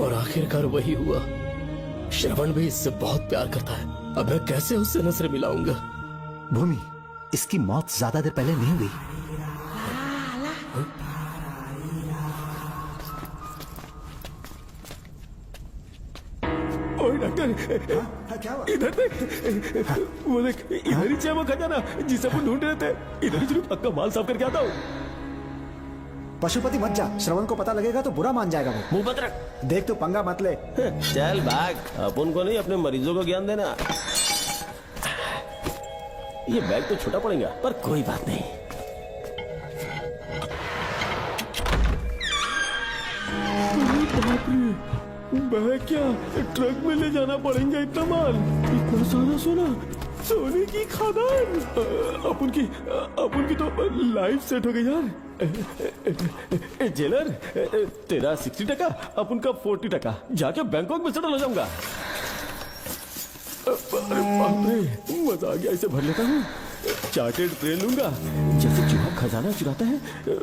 और आखिरकार वही हुआ। श्रवण भी इससे बहुत प्यार करता है। अब मैं कैसे उससे नजर मिलाऊंगा? भूमि, इसकी मौत ज्यादा देर पहले नहीं हुई। ओए डॉक्टर, इधर देख, वो देख, इधर ही चमक खजाना जिसे अपन ढूंढ रहे थे। इधर ही जरूर पक्का माल साफ करके आता हूँ। पशुपति मत जा, श्रवण को पता लगेगा तो बुरा मान जाएगा वो। मुंह बंद रख। देख तू पंगा मत ले। चल भाग, अपन को नहीं अपने मरीजों को ज्ञान देना। ये बैग तो छोटा पड़ेगा, पर कोई बात नहीं। बैग क्या ट्रक में ले जाना पड़ेगा? इतना माल, इतना सारा सोना, सोने की खदान। अपन की तो लाइफ सेट हो गई यार। जेलर, तेरा 60%, अपन का 40%। जाके बैंकॉक में सेटल हो जाऊंगा। अरे बाप रे, मजा आ गया। इसे भर लेता हूँ। चार्टेड ट्रेन लूंगा, जैसे चूहा खजाना चुराता है तो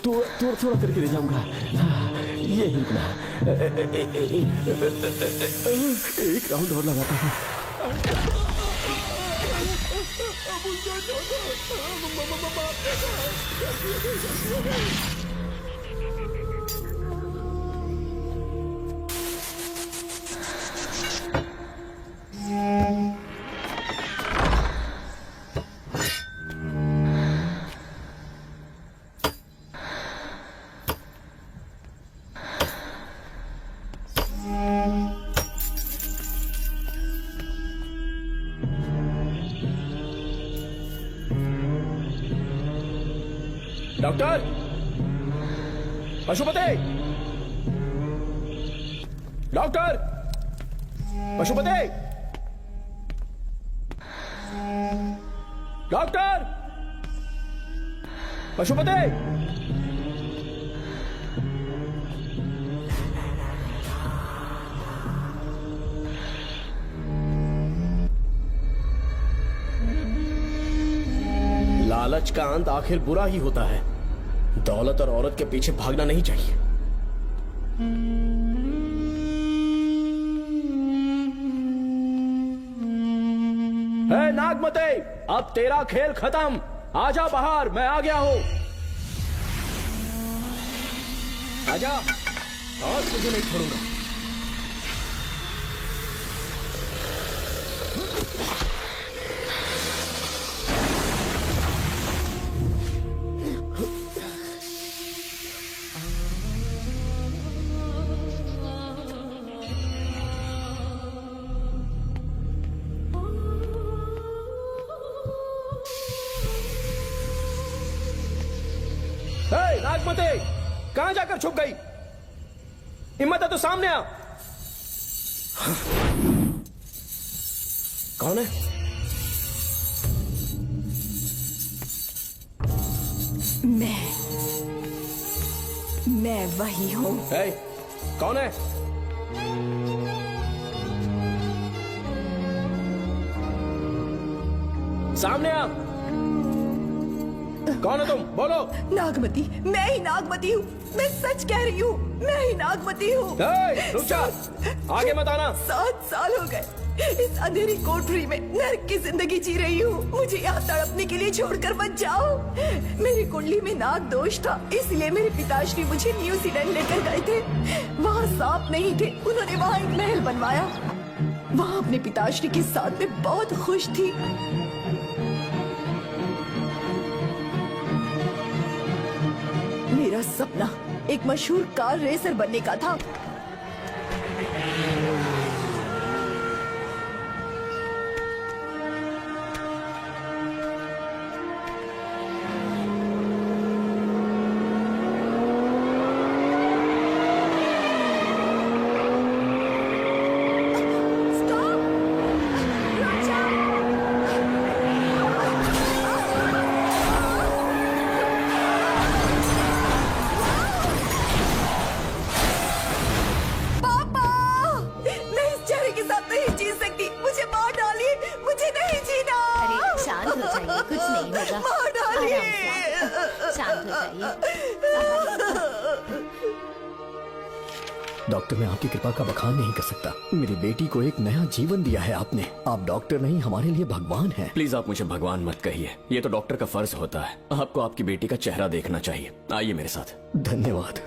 थोड़ा थोड़ा करके ले जाऊंगा। ये ही रुकना। एक राउंड और लगाता हूँ। Doctor, Pashupati, doctor, Pashupati, doctor, Pashupati. लालच का अंत आखिर बुरा ही होता है। दौलत और औरत के पीछे भागना नहीं चाहिए। हे नागमते, अब तेरा खेल खत्म। आजा बाहर, मैं आ गया हूं। आजा, और तुझे नहीं छोड़ूंगा। नागमती, कहां जाकर छुप गई? हिम्मत है तो सामने आ। कौन है? मैं वही हूँ। कौन है? सामने आ। कौन है तुम? बोलो। नागमती, मैं ही नागमती हूँ। मैं सच कह रही हूँ, मैं ही नागमती हूँ। रुक जा, आगे मत आना। 7 साल हो गए इस अंधेरी कोठरी में नर्क की जिंदगी जी रही हूँ। मुझे यहाँ तड़पने के लिए छोड़कर मत जाओ। मेरी कुंडली में नाग दोष था, इसलिए मेरे पिताश्री मुझे न्यूजीलैंड लेकर गए थे। वहाँ सांप नहीं थे, उन्होंने वहाँ एक महल बनवाया। वहाँ अपने पिताश्री के साथ में बहुत खुश थी। मेरा सपना एक मशहूर कार रेसर बनने का था। डॉक्टर, मैं आपकी कृपा का बखान नहीं कर सकता। मेरी बेटी को एक नया जीवन दिया है आपने। आप डॉक्टर नहीं, हमारे लिए भगवान हैं। प्लीज आप मुझे भगवान मत कहिए, ये तो डॉक्टर का फर्ज होता है। आपको आपकी बेटी का चेहरा देखना चाहिए। आइए मेरे साथ। धन्यवाद।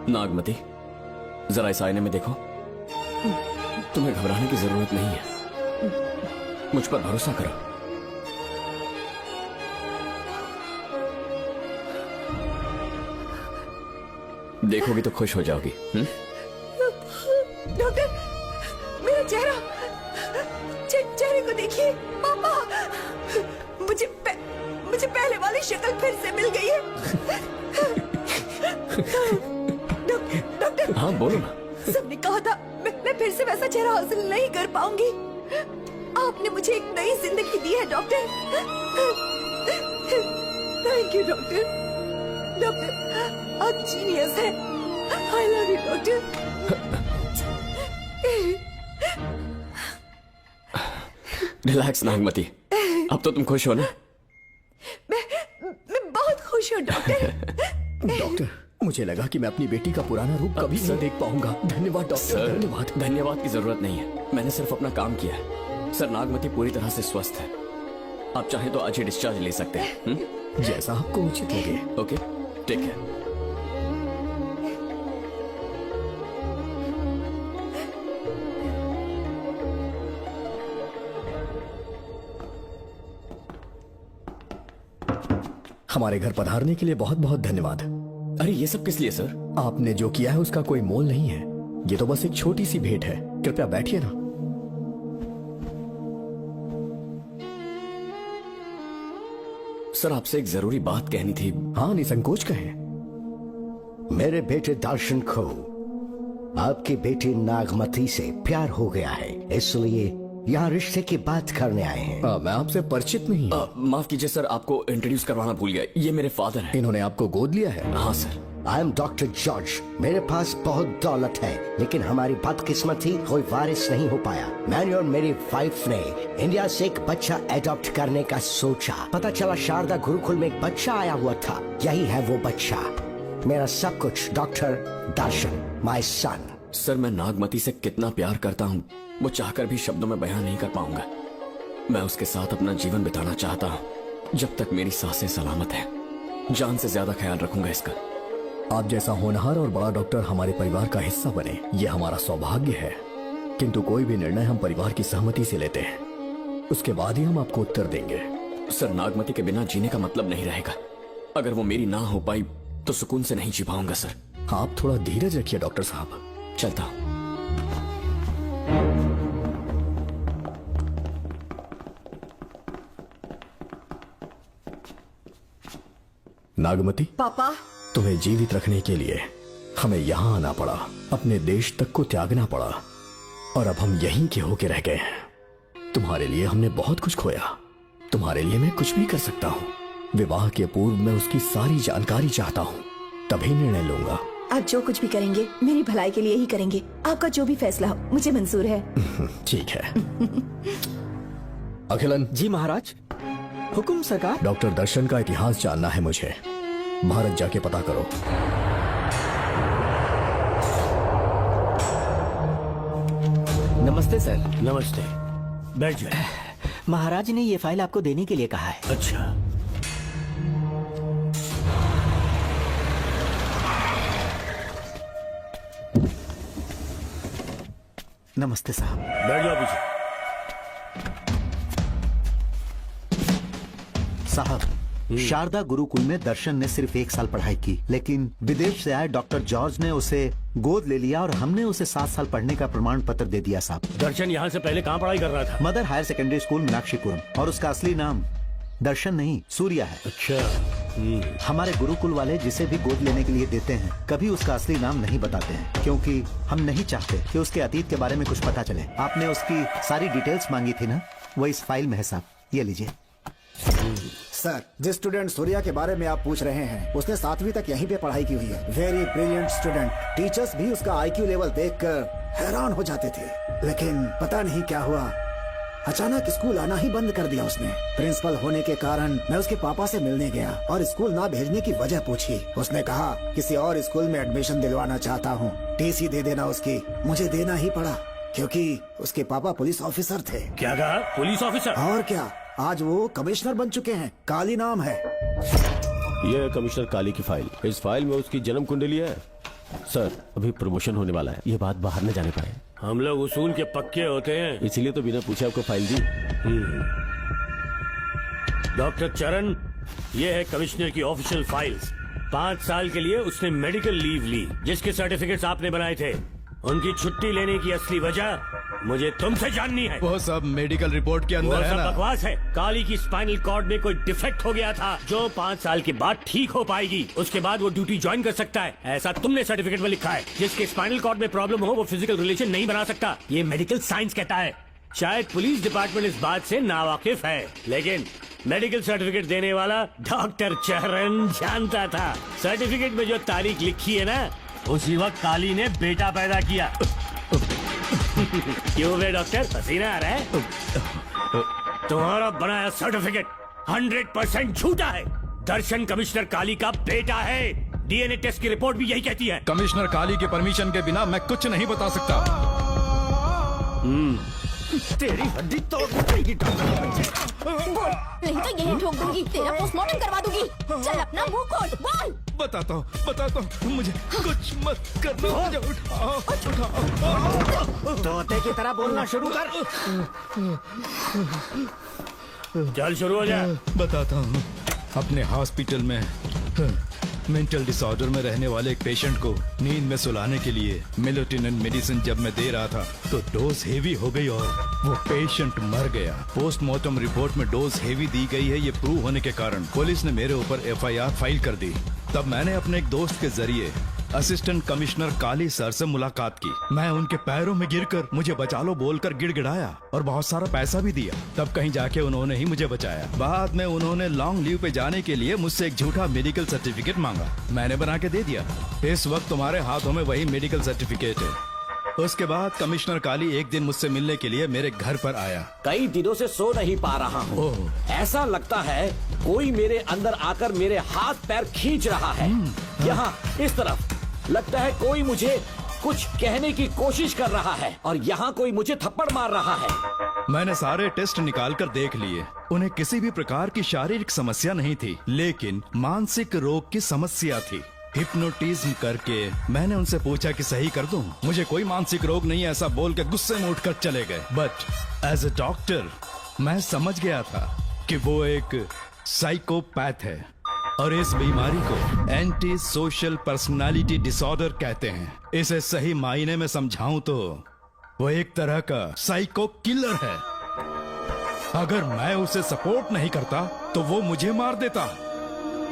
नागमती, जरा इस आईने में देखो। तुम्हें घबराने की जरूरत नहीं है, मुझ पर भरोसा करो। देखोगी तो खुश हो जाओगी। डॉक्टर, मेरा चेहरा, चेहरे को देखिए। पापा, मुझे पहले वाली शक्ल फिर से मिल गई है। डॉक्टर, हाँ बोलो ना। सबने कहा था मैं फिर से वैसा चेहरा हासिल नहीं कर पाऊंगी। आपने मुझे एक नई जिंदगी दी है doctor. Thank you doctor. Doctor, आप जीनियस हैं। I love you doctor. Relax Nagmati, अब तो तुम खुश हो ना? मैं बहुत खुश हूँ डॉक्टर। डॉक्टर, मुझे लगा कि मैं अपनी बेटी का पुराना रूप कभी नहीं देख पाऊंगा। धन्यवाद डॉक्टर, धन्यवाद। धन्यवाद की जरूरत नहीं है, मैंने सिर्फ अपना काम किया है। सर, नागमती पूरी तरह से स्वस्थ है। आप चाहें तो आज ही डिस्चार्ज ले सकते हैं। जैसा आपको उचित लगे। Okay, take care. हमारे घर पधारने के लिए बहुत बहुत धन्यवाद। अरे ये सब किस लिए सर? आपने जो किया है उसका कोई मोल नहीं है। ये तो बस एक छोटी सी भेंट है। कृपया बैठिए ना। सर, आपसे एक जरूरी बात कहनी थी। हाँ, निसंकोच कहें। मेरे बेटे दर्शन को आपकी बेटी नागमती से प्यार हो गया है, इसलिए यहाँ रिश्ते की बात करने आए हैं। मैं आपसे परिचित नहीं हूँ। माफ कीजिए सर, आपको इंट्रोड्यूस करवाना भूल गया। ये मेरे फादर हैं। इन्होंने आपको गोद लिया है? हाँ sir. I am doctor George. मेरे पास बहुत दौलत है, लेकिन हमारी बदकिस्मती कोई वारिस नहीं हो पाया। मैंने और मेरी वाइफ ने इंडिया से एक बच्चा एडॉप्ट करने का सोचा। पता चला शारदा गुरुकुल में एक बच्चा आया हुआ था। यही है वो बच्चा, मेरा सब कुछ। Doctor Darshan, my son. Sir, मैं नागमती से कितना प्यार करता हूँ वो चाहकर भी शब्दों में बयान नहीं कर पाऊंगा। मैं उसके साथ अपना जीवन बिताना चाहता हूँ जब तक मेरी सांसें सलामत हैं। जान से ज्यादा ख्याल रखूंगा इसका। आप जैसा होनहार और बड़ा डॉक्टर हमारे परिवार का हिस्सा बने, ये हमारा सौभाग्य है। किंतु कोई भी निर्णय हम परिवार की सहमति से लेते हैं, उसके बाद ही हम आपको उत्तर देंगे। सर, नागमती के बिना जीने का मतलब नहीं रहेगा। अगर वो मेरी ना हो पाई तो सुकून से नहीं जी पाऊंगा सर। आप थोड़ा धीरज रखिए डॉक्टर साहब। चलता हूं। नागमती, पापा, तुम्हें जीवित रखने के लिए हमें यहाँ आना पड़ा, अपने देश तक को त्यागना पड़ा, और अब हम यहीं के होके रह गए हैं। तुम्हारे लिए हमने बहुत कुछ खोया, तुम्हारे लिए मैं कुछ भी कर सकता हूँ। विवाह के पूर्व मैं उसकी सारी जानकारी चाहता हूँ, तभी निर्णय लूंगा। आप जो कुछ भी करेंगे मेरी भलाई के लिए ही करेंगे। आपका जो भी फैसला हो मुझे मंजूर है। ठीक है। अखिलन। जी महाराज। हुकुम सरकार। डॉक्टर दर्शन का इतिहास जानना है मुझे। भारत जाके पता करो। नमस्ते सर। नमस्ते, बैठ जाए। महाराज ने ये फाइल आपको देने के लिए कहा है। अच्छा, नमस्ते साहब। बैठ जाओ पीछे। साहब, शारदा गुरुकुल में दर्शन ने सिर्फ 1 साल पढ़ाई की, लेकिन विदेश से आए डॉक्टर जॉर्ज ने उसे गोद ले लिया और हमने उसे 7 साल पढ़ने का प्रमाण पत्र दे दिया साहब। दर्शन यहाँ से पहले कहाँ पढ़ाई कर रहा था? Mother higher secondary school Meenakshipuram, और उसका असली नाम दर्शन नहीं सूर्या है। अच्छा। हमारे गुरुकुल वाले जिसे भी गोद लेने के लिए देते हैं कभी उसका असली नाम नहीं बताते हैं, क्योंकि हम नहीं चाहते कि उसके अतीत के बारे में कुछ पता चले। आपने उसकी सारी डिटेल्स मांगी थी ना, वो इस फाइल में है साहब, ये लीजिए। सर, जिस स्टूडेंट सूर्या के बारे में आप पूछ रहे हैं उसने 7वीं तक यहीं पे पढ़ाई की हुई है। Very brilliant student. टीचर्स भी उसका IQ लेवल देखकर हैरान हो जाते थे, लेकिन पता नहीं क्या हुआ, अचानक स्कूल आना ही बंद कर दिया उसने। प्रिंसिपल होने के कारण मैं उसके पापा से मिलने गया और स्कूल ना भेजने की वजह पूछी। उसने कहा किसी और स्कूल में एडमिशन दिलवाना चाहता हूँ, TC दे देना उसकी। मुझे देना ही पड़ा क्योंकि उसके पापा पुलिस ऑफिसर थे। क्या कहा? Police officer? और क्या, आज वो कमिश्नर बन चुके हैं। काली नाम है। यह है कमिश्नर काली की फाइल। इस फाइल में उसकी जन्म कुंडली है। सर, अभी प्रमोशन होने वाला है, ये बात बाहर न जाने पाए। हम लोग उसूल के पक्के होते हैं, इसीलिए तो बिना पूछे आपको फाइल दी। डॉक्टर चरण, ये है कमिश्नर की ऑफिशियल फाइल्स। 5 साल के लिए उसने मेडिकल लीव ली, जिसके सर्टिफिकेट्स आपने बनाए थे। उनकी छुट्टी लेने की असली वजह मुझे तुमसे जाननी है। वो सब मेडिकल रिपोर्ट के अंदर वो है सब ना? बकवास है। काली की स्पाइनल कॉर्ड में कोई डिफेक्ट हो गया था जो 5 साल के बाद ठीक हो पाएगी। उसके बाद वो ड्यूटी ज्वाइन कर सकता है, ऐसा तुमने सर्टिफिकेट में लिखा है। जिसके स्पाइनल कॉर्ड में प्रॉब्लम हो वो फिजिकल रिलेशन नहीं बना सकता, ये मेडिकल साइंस कहता है। शायद पुलिस डिपार्टमेंट इस बात से नावाकिफ है, लेकिन मेडिकल सर्टिफिकेट देने वाला डॉक्टर चरण जानता था। सर्टिफिकेट में जो तारीख लिखी है ना, उसी वक्त काली ने बेटा पैदा किया। क्यों बे डॉक्टर, पसीना आ रहा है? तुम्हारा बनाया सर्टिफिकेट 100% झूठा है। दर्शन कमिश्नर काली का बेटा है। DNA टेस्ट की रिपोर्ट भी यही कहती है। कमिश्नर काली के परमिशन के बिना मैं कुछ नहीं बता सकता। तेरी हड्डी तोड़ देगी। बोल, नहीं तो यही ठोक दूंगी, तेरा पोस्टमार्टम करवा दूंगी। चल अपना मुंह खोल, बोल। बताता हूँ, मुझे कुछ मत करना। मुझे उठाओ। तोते की तरह बोलना शुरू कर। चल शुरू हो जा। बताता हूँ, अपने हॉस्पिटल में मेंटल डिसऑर्डर में रहने वाले एक पेशेंट को नींद में सुलाने के लिए मेलेटोनिन मेडिसिन जब मैं दे रहा था तो डोज हेवी हो गई और वो पेशेंट मर गया। पोस्टमार्टम रिपोर्ट में डोज हेवी दी गई है, ये प्रूव होने के कारण पुलिस ने मेरे ऊपर FIR फाइल कर दी। तब मैंने अपने एक दोस्त के जरिए असिस्टेंट कमिश्नर काली सर से मुलाकात की। मैं उनके पैरों में गिरकर मुझे बचा लो बोलकर गिड़गिड़ाया और बहुत सारा पैसा भी दिया। तब कहीं जाके उन्होंने ही मुझे बचाया। बाद में उन्होंने लॉन्ग लीव पे जाने के लिए मुझसे एक झूठा मेडिकल सर्टिफिकेट मांगा, मैंने बना के दे दिया। इस वक्त तुम्हारे हाथों में वही मेडिकल सर्टिफिकेट है। उसके बाद कमिश्नर काली एक दिन मुझसे मिलने के लिए मेरे घर पर आया। कई दिनों से सो नहीं पा रहा हूँ। ऐसा लगता है कोई मेरे अंदर आकर मेरे हाथ पैर खींच रहा है। यहाँ इस तरफ लगता है कोई मुझे कुछ कहने की कोशिश कर रहा है और यहाँ कोई मुझे थप्पड़ मार रहा है। मैंने सारे टेस्ट निकाल कर देख लिए, उन्हें किसी भी प्रकार की शारीरिक समस्या नहीं थी, लेकिन मानसिक रोग की समस्या थी। हिप्नोटिज्म करके मैंने उनसे पूछा कि सही कर दूं। मुझे कोई मानसिक रोग नहीं है ऐसा बोल के गुस्से में उठकर चले गए। बट एज अ डॉक्टर मैं समझ गया था कि वो एक साइकोपैथ है और इस बीमारी को एंटी सोशल पर्सनालिटी डिसऑर्डर कहते हैं। इसे सही मायने में समझाऊं तो वो एक तरह का साइको किलर है। अगर मैं उसे सपोर्ट नहीं करता तो वो मुझे मार देता।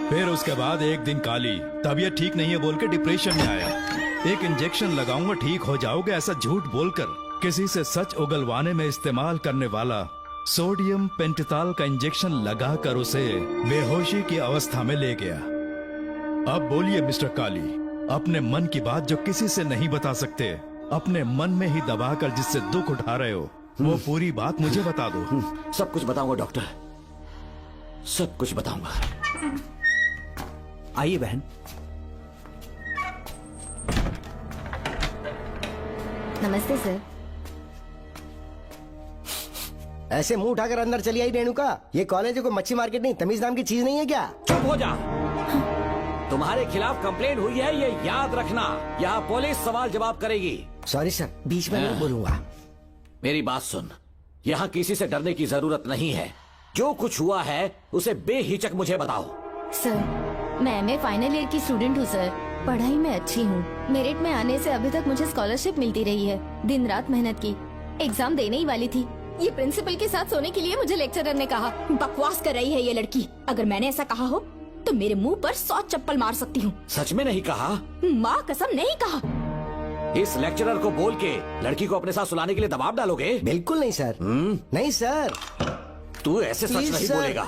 फिर उसके बाद एक दिन काली तबीयत ठीक नहीं है बोल के डिप्रेशन में आया। एक इंजेक्शन लगाऊंगा ठीक हो जाओगे ऐसा झूठ बोलकर किसी से सच उगलवाने में इस्तेमाल करने वाला सोडियम पेंटेथॉल का इंजेक्शन लगाकर उसे बेहोशी की अवस्था में ले गया। अब बोलिए मिस्टर काली, अपने मन की बात जो किसी से नहीं बता सकते, अपने मन में ही दबाकर जिससे दुख उठा रहे हो, वो पूरी बात मुझे बता दो। सब कुछ बताऊंगा डॉक्टर, सब कुछ बताऊंगा। आइए बहन। नमस्ते सर। ऐसे मुंह उठाकर अंदर चली आई रेणुका। ये कॉलेज है कोई मच्छी मार्केट नहीं, तमीज नाम की चीज नहीं है क्या? चुप हो जा। तुम्हारे खिलाफ कंप्लेंट हुई है ये याद रखना। यहाँ पुलिस सवाल जवाब करेगी। सॉरी सर, बीच में नहीं बोलूंगा। मेरी बात सुन, यहाँ किसी से डरने की जरूरत नहीं है। जो कुछ हुआ है उसे बेहिचक मुझे बताओ। सर मैं एमए फाइनल ईयर की स्टूडेंट हूँ सर। पढ़ाई में अच्छी हूँ। मेरिट में आने से अभी तक मुझे स्कॉलरशिप मिलती रही है। दिन रात मेहनत की, एग्जाम देने ही वाली थी। ये प्रिंसिपल के साथ सोने के लिए मुझे लेक्चरर ने कहा। बकवास कर रही है ये लड़की। अगर मैंने ऐसा कहा हो तो मेरे मुंह पर 100 चप्पल मार सकती हूँ। सच में नहीं कहा? माँ कसम नहीं कहा। इस लेक्चरर को बोल के लड़की को अपने साथ सुलाने के लिए दबाव डालोगे? बिल्कुल नहीं सर। नहीं सर। तू ऐसे सच Please, नहीं sir. बोलेगा।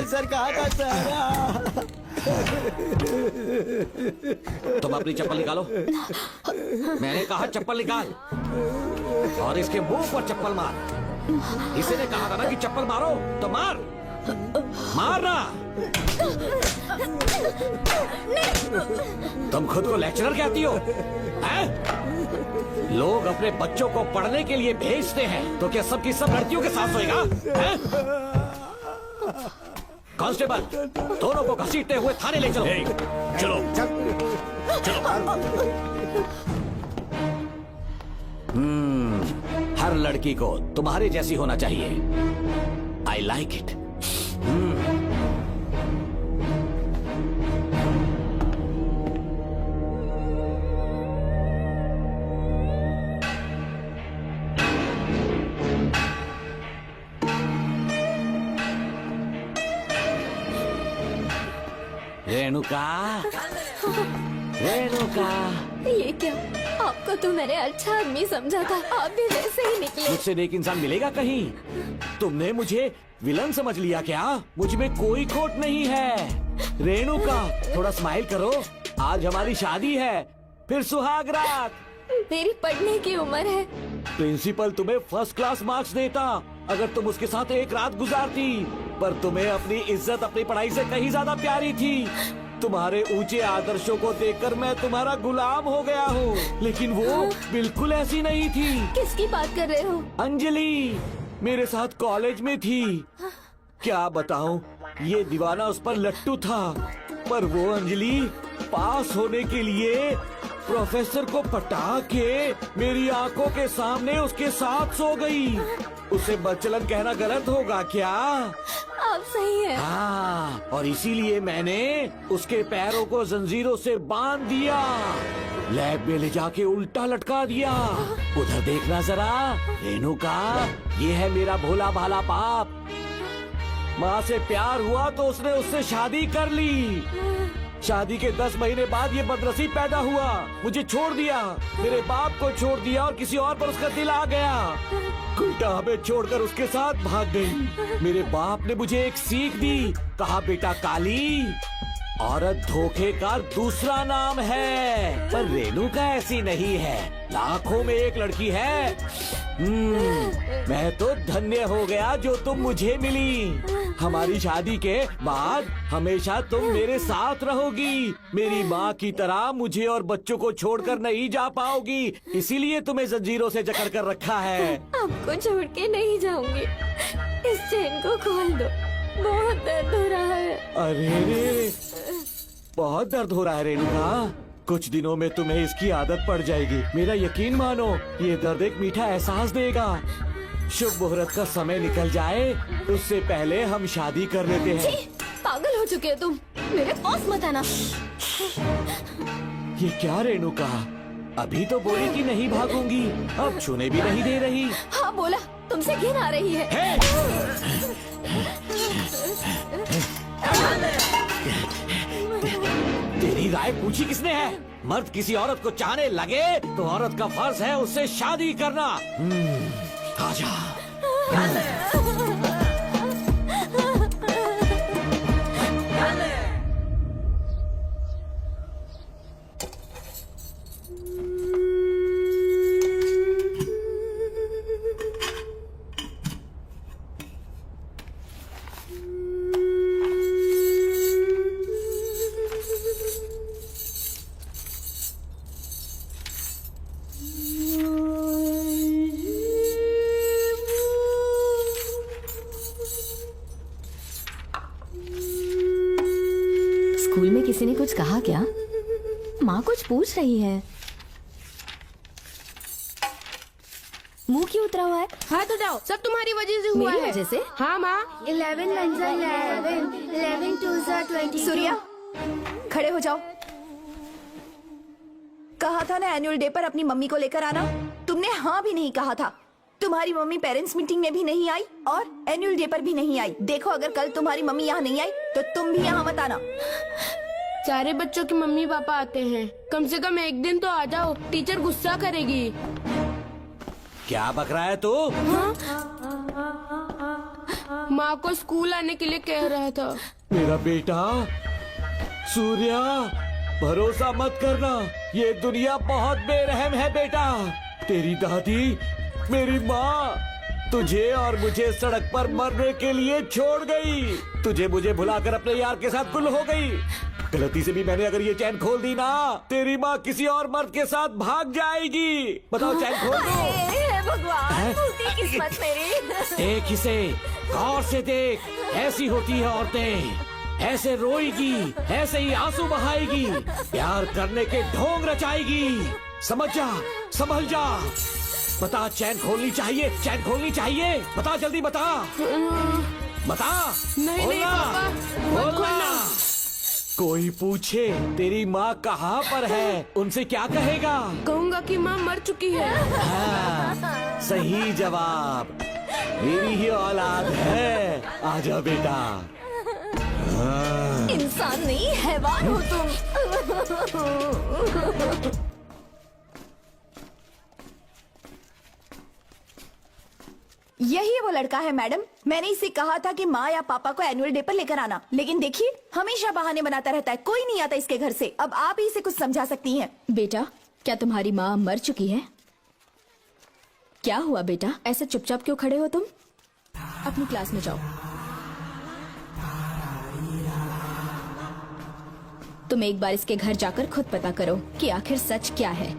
सर कहा था सर। तुम अपनी चप्पल निकालो। मैंने कहा चप्पल निकाल और इसके मुंह पर चप्पल मार। इसी ने कहा था ना कि चप्पल मारो तो मार। मारना। तुम खुद को लेक्चरर कहती हो हैं? लोग अपने बच्चों को पढ़ने के लिए भेजते हैं तो क्या सबकी सब लड़कियों के साथ सोएगा? कांस्टेबल, दोनों को घसीटते हुए थाने ले चलो। चलो हर लड़की को तुम्हारे जैसी होना चाहिए। I like it. Renuka, Renuka. ये क्या? आपको तो मैंने अच्छा आदमी समझा था, आप भी वैसे ही निकले। मुझसे नेक इंसान मिलेगा कहीं? तुमने मुझे विलन समझ लिया क्या? मुझ में कोई खोट नहीं है। रेणुका, थोड़ा स्माइल करो। आज हमारी शादी है, फिर सुहाग रात। मेरी पढ़ने की उम्र है। प्रिंसिपल तुम्हें फर्स्ट क्लास मार्क्स देता अगर तुम उसके साथ एक रात गुजारती, पर तुम्हें अपनी इज्जत अपनी पढ़ाई से कहीं ज्यादा प्यारी थी। तुम्हारे ऊंचे आदर्शों को देखकर मैं तुम्हारा गुलाम हो गया हूँ, लेकिन वो बिल्कुल ऐसी नहीं थी। किसकी बात कर रहे हो? अंजलि मेरे साथ कॉलेज में थी। क्या बताऊं, ये दीवाना उस पर लट्टू था, पर वो अंजलि पास होने के लिए प्रोफेसर को पटा के मेरी आंखों के सामने उसके साथ सो गई। उसे बदचलन कहना गलत होगा क्या? आप सही है। हाँ, और इसीलिए मैंने उसके पैरों को जंजीरों से बांध दिया, लैब में ले जाके उल्टा लटका दिया। उधर देखना जरा रेणुका, ये है मेरा भोला भाला बाप। माँ से प्यार हुआ तो उसने उससे शादी कर ली। शादी के 10 महीने बाद ये बदनसीब पैदा हुआ, मुझे छोड़ दिया, मेरे बाप को छोड़ दिया और किसी और पर उसका दिल आ गया। उल्टा हमें छोड़कर उसके साथ भाग गई। मेरे बाप ने मुझे एक सीख दी, कहा बेटा काली, औरत धोखे का दूसरा नाम है। पर रेणुका ऐसी नहीं है, लाखों में एक लड़की है। मैं तो धन्य हो गया जो तुम मुझे मिली। हमारी शादी के बाद हमेशा तुम मेरे साथ रहोगी। मेरी माँ की तरह मुझे और बच्चों को छोड़कर नहीं जा पाओगी, इसीलिए तुम्हें जंजीरों से जकड़ कर रखा है। आपको छोड़ के नहीं जाऊंगी। इस चेन को खोल दो। बहुत दर्द हो रहा है। अरे रे, बहुत दर्द हो रहा है रेणुका। कुछ दिनों में तुम्हें इसकी आदत पड़ जाएगी। मेरा यकीन मानो, ये दर्द एक मीठा एहसास देगा। शुभ मुहूर्त का समय निकल जाए उससे पहले हम शादी कर लेते हैं। छी, पागल हो चुके हो तुम, मेरे पास मत आना। ये क्या रेणुका, अभी तो बोली कि नहीं भागूंगी, अब छूने भी नहीं दे रही। हाँ बोला, तुमसे घिन आ रही है। तेरी राय पूछी किसने है? मर्द किसी औरत को चाहने लगे तो औरत का फर्ज है उससे शादी करना। आजा। स्कूल में किसी ने कुछ कहा क्या? माँ कुछ पूछ रही है। मुंह क्यों उतरा हुआ है? हाथ उठाओ, सब तुम्हारी वजह से हुआ मेरी है। वजह से? हाँ माँ। 11 1 11 11 2 22। सूर्या, खड़े हो जाओ। कहा था ना एनुअल डे पर अपनी मम्मी को लेकर आना, तुमने हाँ भी नहीं कहा था। तुम्हारी मम्मी पेरेंट्स मीटिंग में भी नहीं आई और एनुअल डे पर भी नहीं आई। देखो अगर कल तुम्हारी मम्मी यहाँ नहीं आई तो तुम भी यहाँ मत आना। सारे बच्चों की मम्मी पापा आते हैं, कम से कम एक दिन तो आ जाओ, टीचर गुस्सा करेगी। क्या बक रहा है तू? माँ को स्कूल आने के लिए कह रहा था। मेरा बेटा सूर्या, भरोसा मत करना, ये दुनिया बहुत बेरहम है बेटा। तेरी दादी, मेरी माँ तुझे और मुझे सड़क पर मरने के लिए छोड़ गई। तुझे मुझे भुलाकर अपने यार के साथ गुल हो गई। गलती से भी मैंने अगर ये चैन खोल दी ना, तेरी माँ किसी और मर्द के साथ भाग जाएगी। बताओ चैन खोल दो। भगवान, फूटी किस्मत मेरी। देख इसे, गौर से देख, ऐसी होती है औरतें, ऐसे रोएगी, ऐसे ही आंसू बहाएगी, प्यार करने के ढोंग रचाएगी। समझ जा, संभल जा। बता, चैन खोलनी चाहिए, चैन खोलनी चाहिए। बता जल्दी बता, बता। नहीं नहीं पापा, मत खोलना। कोई पूछे तेरी माँ कहाँ पर है, उनसे क्या कहेगा? कहूँगा कि माँ मर चुकी है। हाँ, सही जवाब, मेरी ही औलाद है। आजा बेटा। हाँ। इंसान नहीं, हैवान हो तुम। यही वो लड़का है मैडम, मैंने इसे कहा था कि माँ या पापा को एनुअल डे पर लेकर आना, लेकिन देखिए हमेशा बहाने बनाता रहता है, कोई नहीं आता इसके घर से। अब आप ही इसे कुछ समझा सकती हैं। बेटा, क्या तुम्हारी माँ मर चुकी है? क्या हुआ बेटा, ऐसे चुपचाप क्यों खड़े हो तुम? अपनी क्लास में जाओ। तुम एक बार इसके घर जाकर खुद पता करो कि आखिर सच क्या है।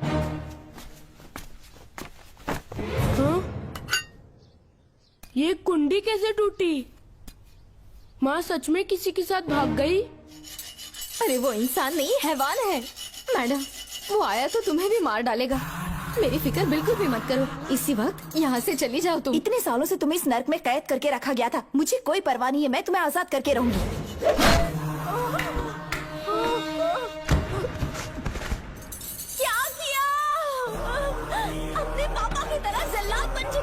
ये कुंडी कैसे टूटी? माँ सच में किसी के साथ भाग गई? अरे वो इंसान नहीं, हैवान है। मैडम, वो आया तो तुम्हें भी मार डालेगा। मेरी फिक्र बिल्कुल भी मत करो, इसी वक्त यहाँ से चली जाओ तुम। इतने सालों से तुम्हें इस नर्क में कैद करके रखा गया था, मुझे कोई परवाह नहीं है, मैं तुम्हें आजाद करके रहूंगी।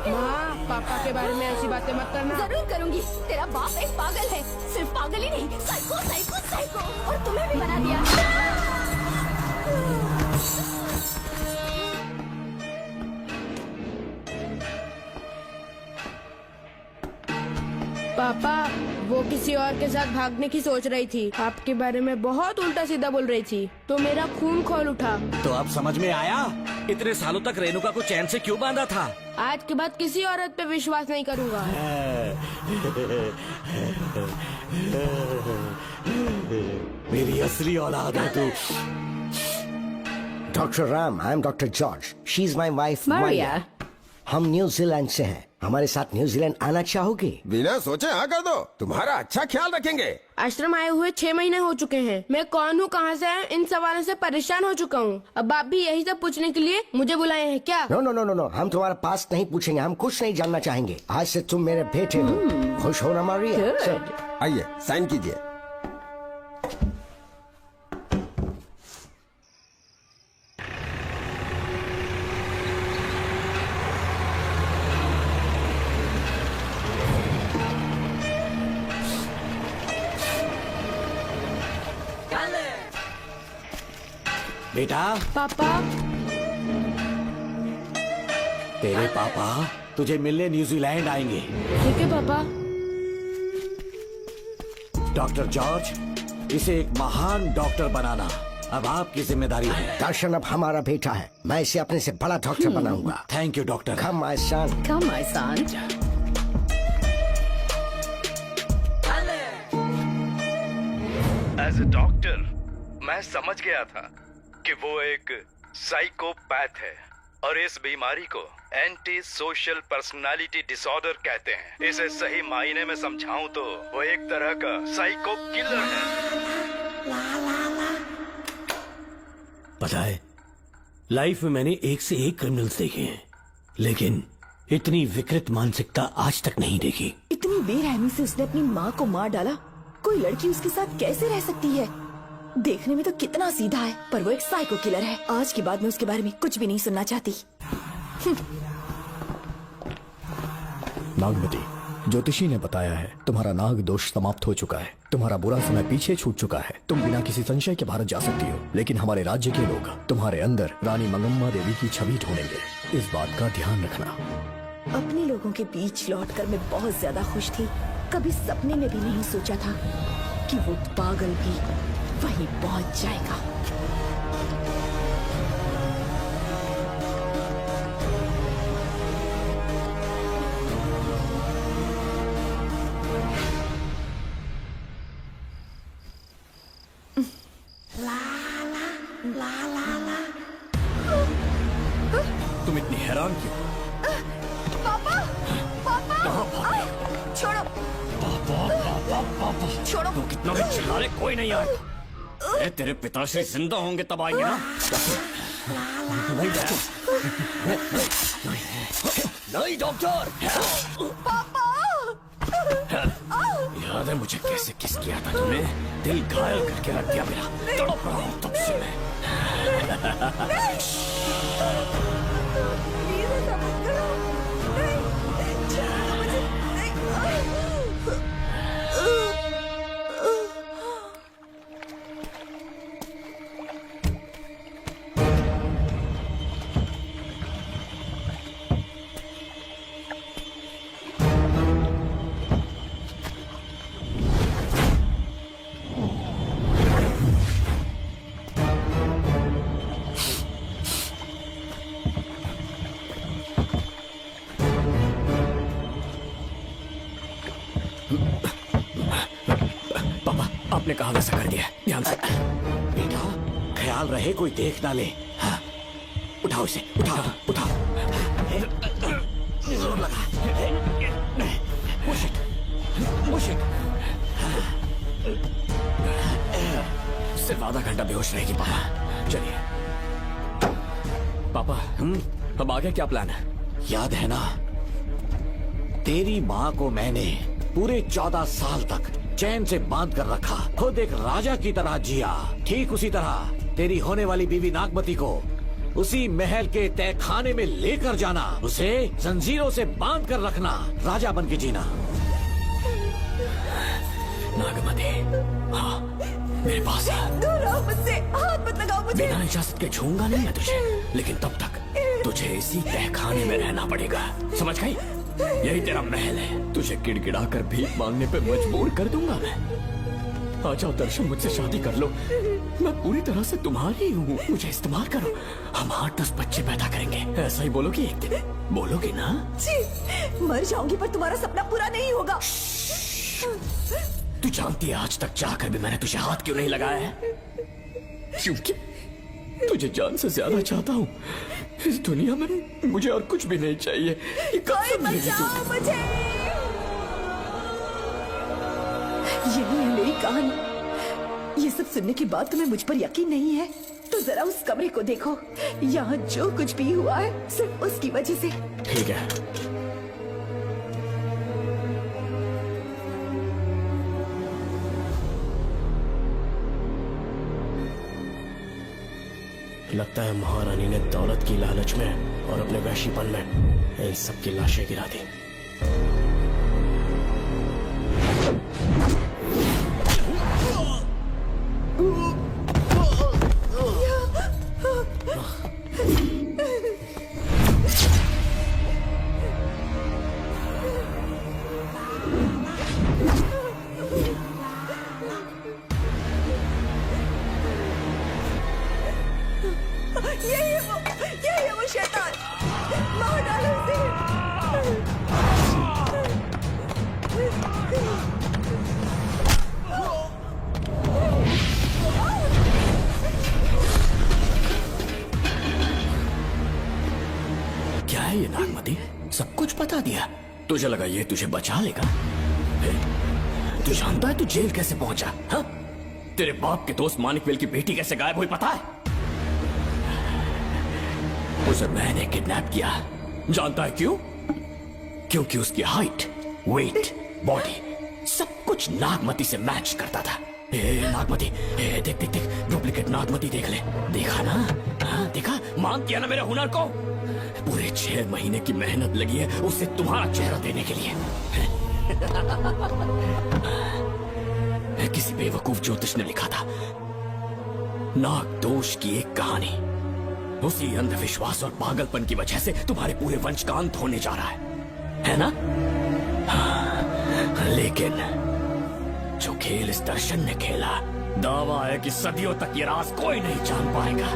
माँ, पापा के बारे में ऐसी बातें मत करना। जरूर करूंगी। तेरा बाप एक पागल है, सिर्फ पागल ही नहीं, साइको साइको साइको, और तुम्हें भी बना दिया। पापा, वो किसी और के साथ भागने की सोच रही थी, आपके बारे में बहुत उल्टा सीधा बोल रही थी, तो मेरा खून खौल उठा। तो अब समझ में आया इतने सालों तक रेणुका को चैन से क्यों बांधा था? आज के बाद किसी औरत पे विश्वास नहीं करूंगा। मेरी असली औलाद है तू। Dr. Ram, I am Dr. George. She's my wife, Maria. हम न्यूजीलैंड से हैं। हमारे साथ न्यूजीलैंड आना चाहोगे? बिना सोचे हाँ कर दो, तुम्हारा अच्छा ख्याल रखेंगे। आश्रम आए हुए 6 महीने हो चुके हैं। मैं कौन हूँ, कहाँ से है, इन सवालों से परेशान हो चुका हूँ। अब आप भी यही सब पूछने के लिए मुझे बुलाए हैं क्या? No no no no no, हम तुम्हारा पास्ट नहीं पूछेंगे, हम कुछ नहीं जानना चाहेंगे। आज से तुम मेरे बेटे हो। खुश हो ना मारिया? आइए साइन कीजिए। बेटा। पापा। तेरे पापा तुझे मिलने न्यूजीलैंड आएंगे। ठीक है पापा। डॉक्टर जॉर्ज, इसे एक महान डॉक्टर बनाना अब आपकी जिम्मेदारी है। दर्शन अब हमारा बेटा है, मैं इसे अपने से बड़ा डॉक्टर बनाऊंगा। Thank you doctor. Come my son. Come my son. As a doctor मैं समझ गया था कि वो एक साइकोपैथ है और इस बीमारी को एंटी सोशल पर्सनालिटी डिसऑर्डर कहते हैं। इसे सही मायने में समझाऊं तो वो एक तरह का साइको किलर है। पता है, लाइफ में मैंने एक से एक क्रिमिनल्स देखे हैं, लेकिन इतनी विकृत मानसिकता आज तक नहीं देखी। इतनी बेरहमी से उसने अपनी माँ को मार डाला। कोई लड़की उसके साथ कैसे रह सकती है? देखने में तो कितना सीधा है, पर वो एक साइको किलर है। आज के बाद मैं उसके बारे में कुछ भी नहीं सुनना चाहती। नागमती, ज्योतिषी ने बताया है तुम्हारा नाग दोष समाप्त हो चुका है। तुम्हारा बुरा समय पीछे छूट चुका है। तुम बिना किसी संशय के भारत जा सकती हो, लेकिन हमारे राज्य के लोग तुम्हारे अंदर रानी मंगम्मा देवी की छवि ढूंढेंगे। इस बात का ध्यान रखना। अपने लोगों के बीच लौटकर मैं बहुत ज्यादा खुश थी। कभी सपने में भी नहीं सोचा था कि वो पागल भी वहीं पहुंच जाएगा। तुम इतनी हैरान क्यों? पापा, पापा, छोड़ो, छोड़ो। तू कितना भी चिल्ला ले, कोई नहीं आएगा। तेरे पिताश्री जिंदा होंगे तब आएंगे ना। नहीं डॉक्टर। याद है मुझे कैसे किस किया था तुमने? दिल घायल करके रख दिया मेरा। तड़प रहा हूं तब से मैं। आपने कहा वैसा कर दिया, ध्यान से। बेटा ख्याल रहे कोई देख ना ले। हाँ। उठाओ इसे, उठाओ उठाओ। जोर लगा। Push it, push it। सिर्फ आधा घंटा बेहोश रहेगी पापा। चलिए पापा, अब आगे क्या प्लान है? याद है ना, तेरी माँ को मैंने पूरे 14 साल तक चैन से बांध कर रखा। खुद एक राजा की तरह जिया। ठीक उसी तरह तेरी होने वाली बीवी नागमती को उसी महल के तहखाने में लेकर जाना, उसे जंजीरों से बांध कर रखना, राजा बन के जीना। नागमती, हाँ मेरे पास है। दूर रहो मुझसे, हाथ मत लगाओ मुझे। बिना इजाजत के छूंगा नहीं मैं तुझे, लेकिन तब तक तुझे इसी तहखाने में रहना पड़ेगा, समझ गई? यही तेरा महल है। तुझे गिड़गिड़ा कर भीख मांगने पे मजबूर कर दूंगा मैं। आ जाओ दर्शन, मुझसे शादी कर लो। मैं पूरी तरह से तुम्हारी हूँ, मुझे इस्तेमाल करो। हम 8-10 बच्चे पैदा करेंगे। ऐसा ही बोलोगी एक दिन? बोलोगी ना? जी, मर जाऊंगी पर तुम्हारा सपना पूरा नहीं होगा। तू जानती है आज तक चाहकर भी मैंने तुझे हाथ क्यों नहीं लगाया है? क्योंकि तुझे जान से ज्यादा चाहता हूँ। इस दुनिया में मुझे और कुछ भी नहीं चाहिए। ये कोई बचाओ मुझे। यही है मेरी कहानी। ये सब सुनने के बाद तुम्हें मुझ पर यकीन नहीं है तो जरा उस कमरे को देखो। यहाँ जो कुछ भी हुआ है सिर्फ उसकी वजह से। ठीक है, लगता है महारानी ने दौलत की लालच में और अपने वैशीपन में इन सबकी लाशें गिरा दी। यही है वो शैतान। मार डालो उसे। क्या है ये नागमती? सब कुछ बता दिया। तुझे लगा ये तुझे बचा लेगा? तू जानता है तू जेल कैसे पहुंचा? हाँ? तेरे बाप के दोस्त मानिकवेल की बेटी कैसे गायब हुई पता है? उसे मैंने किडनैप किया। जानता है क्यों? क्योंकि उसकी हाइट, वेट, बॉडी सब कुछ नागमती से मैच करता था। नागमती, देख देख देख, डुप्लीकेट नागमती देख ले। देखा ना? हाँ, देखा? मान किया ना मेरे हुनर को? पूरे 6 महीने की मेहनत लगी है उसे तुम्हारा चेहरा देने के लिए। किसी बेवकूफ ज्योतिष ने लिखा था नाग दोष की एक कहानी। उसी अंधविश्वास और पागलपन की वजह से तुम्हारे पूरे वंश का अंत होने जा रहा है ना? हाँ, लेकिन जो खेल इस दर्शन ने खेला, दावा है कि सदियों तक ये राज कोई नहीं जान पाएगा।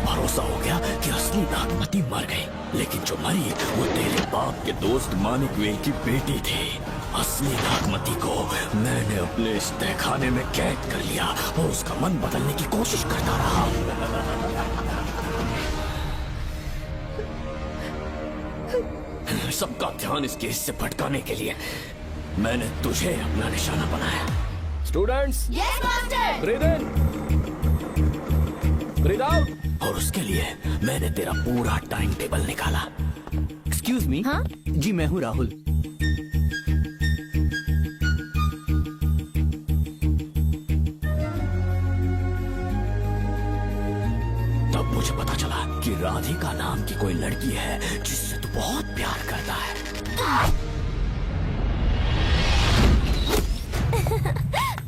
भरोसा हो गया कि असली नागमती मर गई, लेकिन जो मरी वो तेरे बाप के दोस्त मानिकवेल की बेटी थी। असली नागमती को मैंने अपने इस तहखाने में कैद कर लिया और उसका मन बदलने की कोशिश करता रहा। सबका ध्यान इस केस से भटकाने के लिए मैंने तुझे अपना निशाना बनाया। Students, yes master. ब्रीथ इन, ब्रीथ आउट। और उसके लिए मैंने तेरा पूरा टाइम टेबल निकाला। Excuse me. हाँ? जी मैं हूँ राहुल। तब मुझे पता चला कि राधिका नाम की कोई लड़की है जिससे तू बहुत प्यार करता है।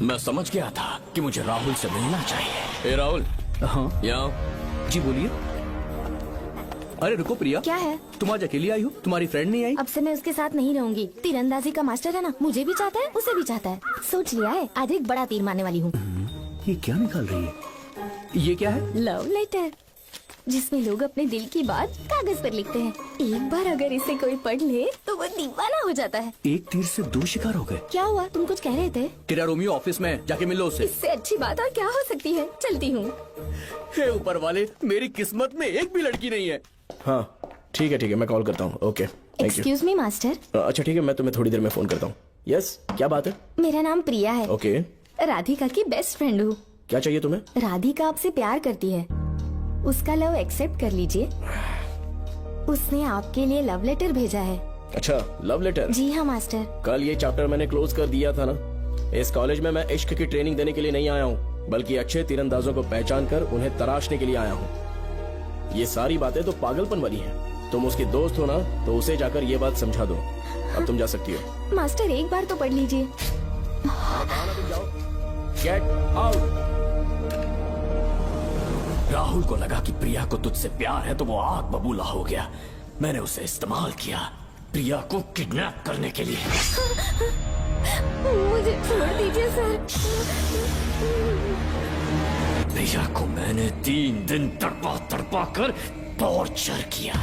मैं समझ गया था कि मुझे राहुल से मिलना चाहिए। ए राहुल, हाँ यहाँ। जी बोलिए। अरे रुको प्रिया, क्या है? तुम आज अकेली आई हो? तुम्हारी फ्रेंड नहीं आई? अब से मैं उसके साथ नहीं रहूंगी। तीरंदाजी का मास्टर है ना, मुझे भी चाहता है उसे भी चाहता है। सोच लिया है, आज एक बड़ा तीर मारने वाली हूँ। ये क्या निकाल रही है? ये क्या है? लव लेटर, जिसमें लोग अपने दिल की बात कागज पर लिखते हैं। एक बार अगर इसे कोई पढ़ ले तो वो दीवाना हो जाता है। एक तीर से 2 शिकार हो गए। क्या हुआ? तुम कुछ कह रहे थे? तेरा रोमियो ऑफिस में, जाके मिलो उससे। इससे अच्छी बात और क्या हो सकती है। चलती हूँ। हे ऊपर वाले, मेरी किस्मत में एक भी लड़की नहीं है। हाँ ठीक है, मैं कॉल करता हूँ। Okay, thank you. Excuse me master. अच्छा ठीक है, मैं तुम्हें थोड़ी देर में फोन करता हूँ। यस, क्या बात है? मेरा नाम प्रिया है। ओके। राधिका की बेस्ट फ्रेंड हूँ। क्या चाहिए तुम्हें? राधिका आपसे प्यार करती है, उसका लव एक्सेप्ट कर लीजिए। उसने आपके लिए लव लेटर भेजा है। अच्छा, लव लेटर? जी हाँ मास्टर। कल ये चैप्टर मैंने क्लोज कर दिया था ना। इस कॉलेज में मैं इश्क की ट्रेनिंग देने के लिए नहीं आया हूँ, बल्कि अच्छे तीरंदाजों को पहचान कर उन्हें तराशने के लिए आया हूँ। ये सारी बातें तो पागलपन वाली हैं। तुम उसकी दोस्त हो ना, तो उसे जाकर ये बात समझा दो। अब तुम जा सकती हो। मास्टर एक बार तो पढ़ लीजिए। Get out. राहुल को लगा कि प्रिया को तुझसे प्यार है तो वो आग बबूला हो गया। मैंने उसे इस्तेमाल किया प्रिया को किडनैप करने के लिए। मुझे छोड़ दीजिए सर। प्रिया को मैंने 3 दिन तड़पा तड़पा कर टॉर्चर किया।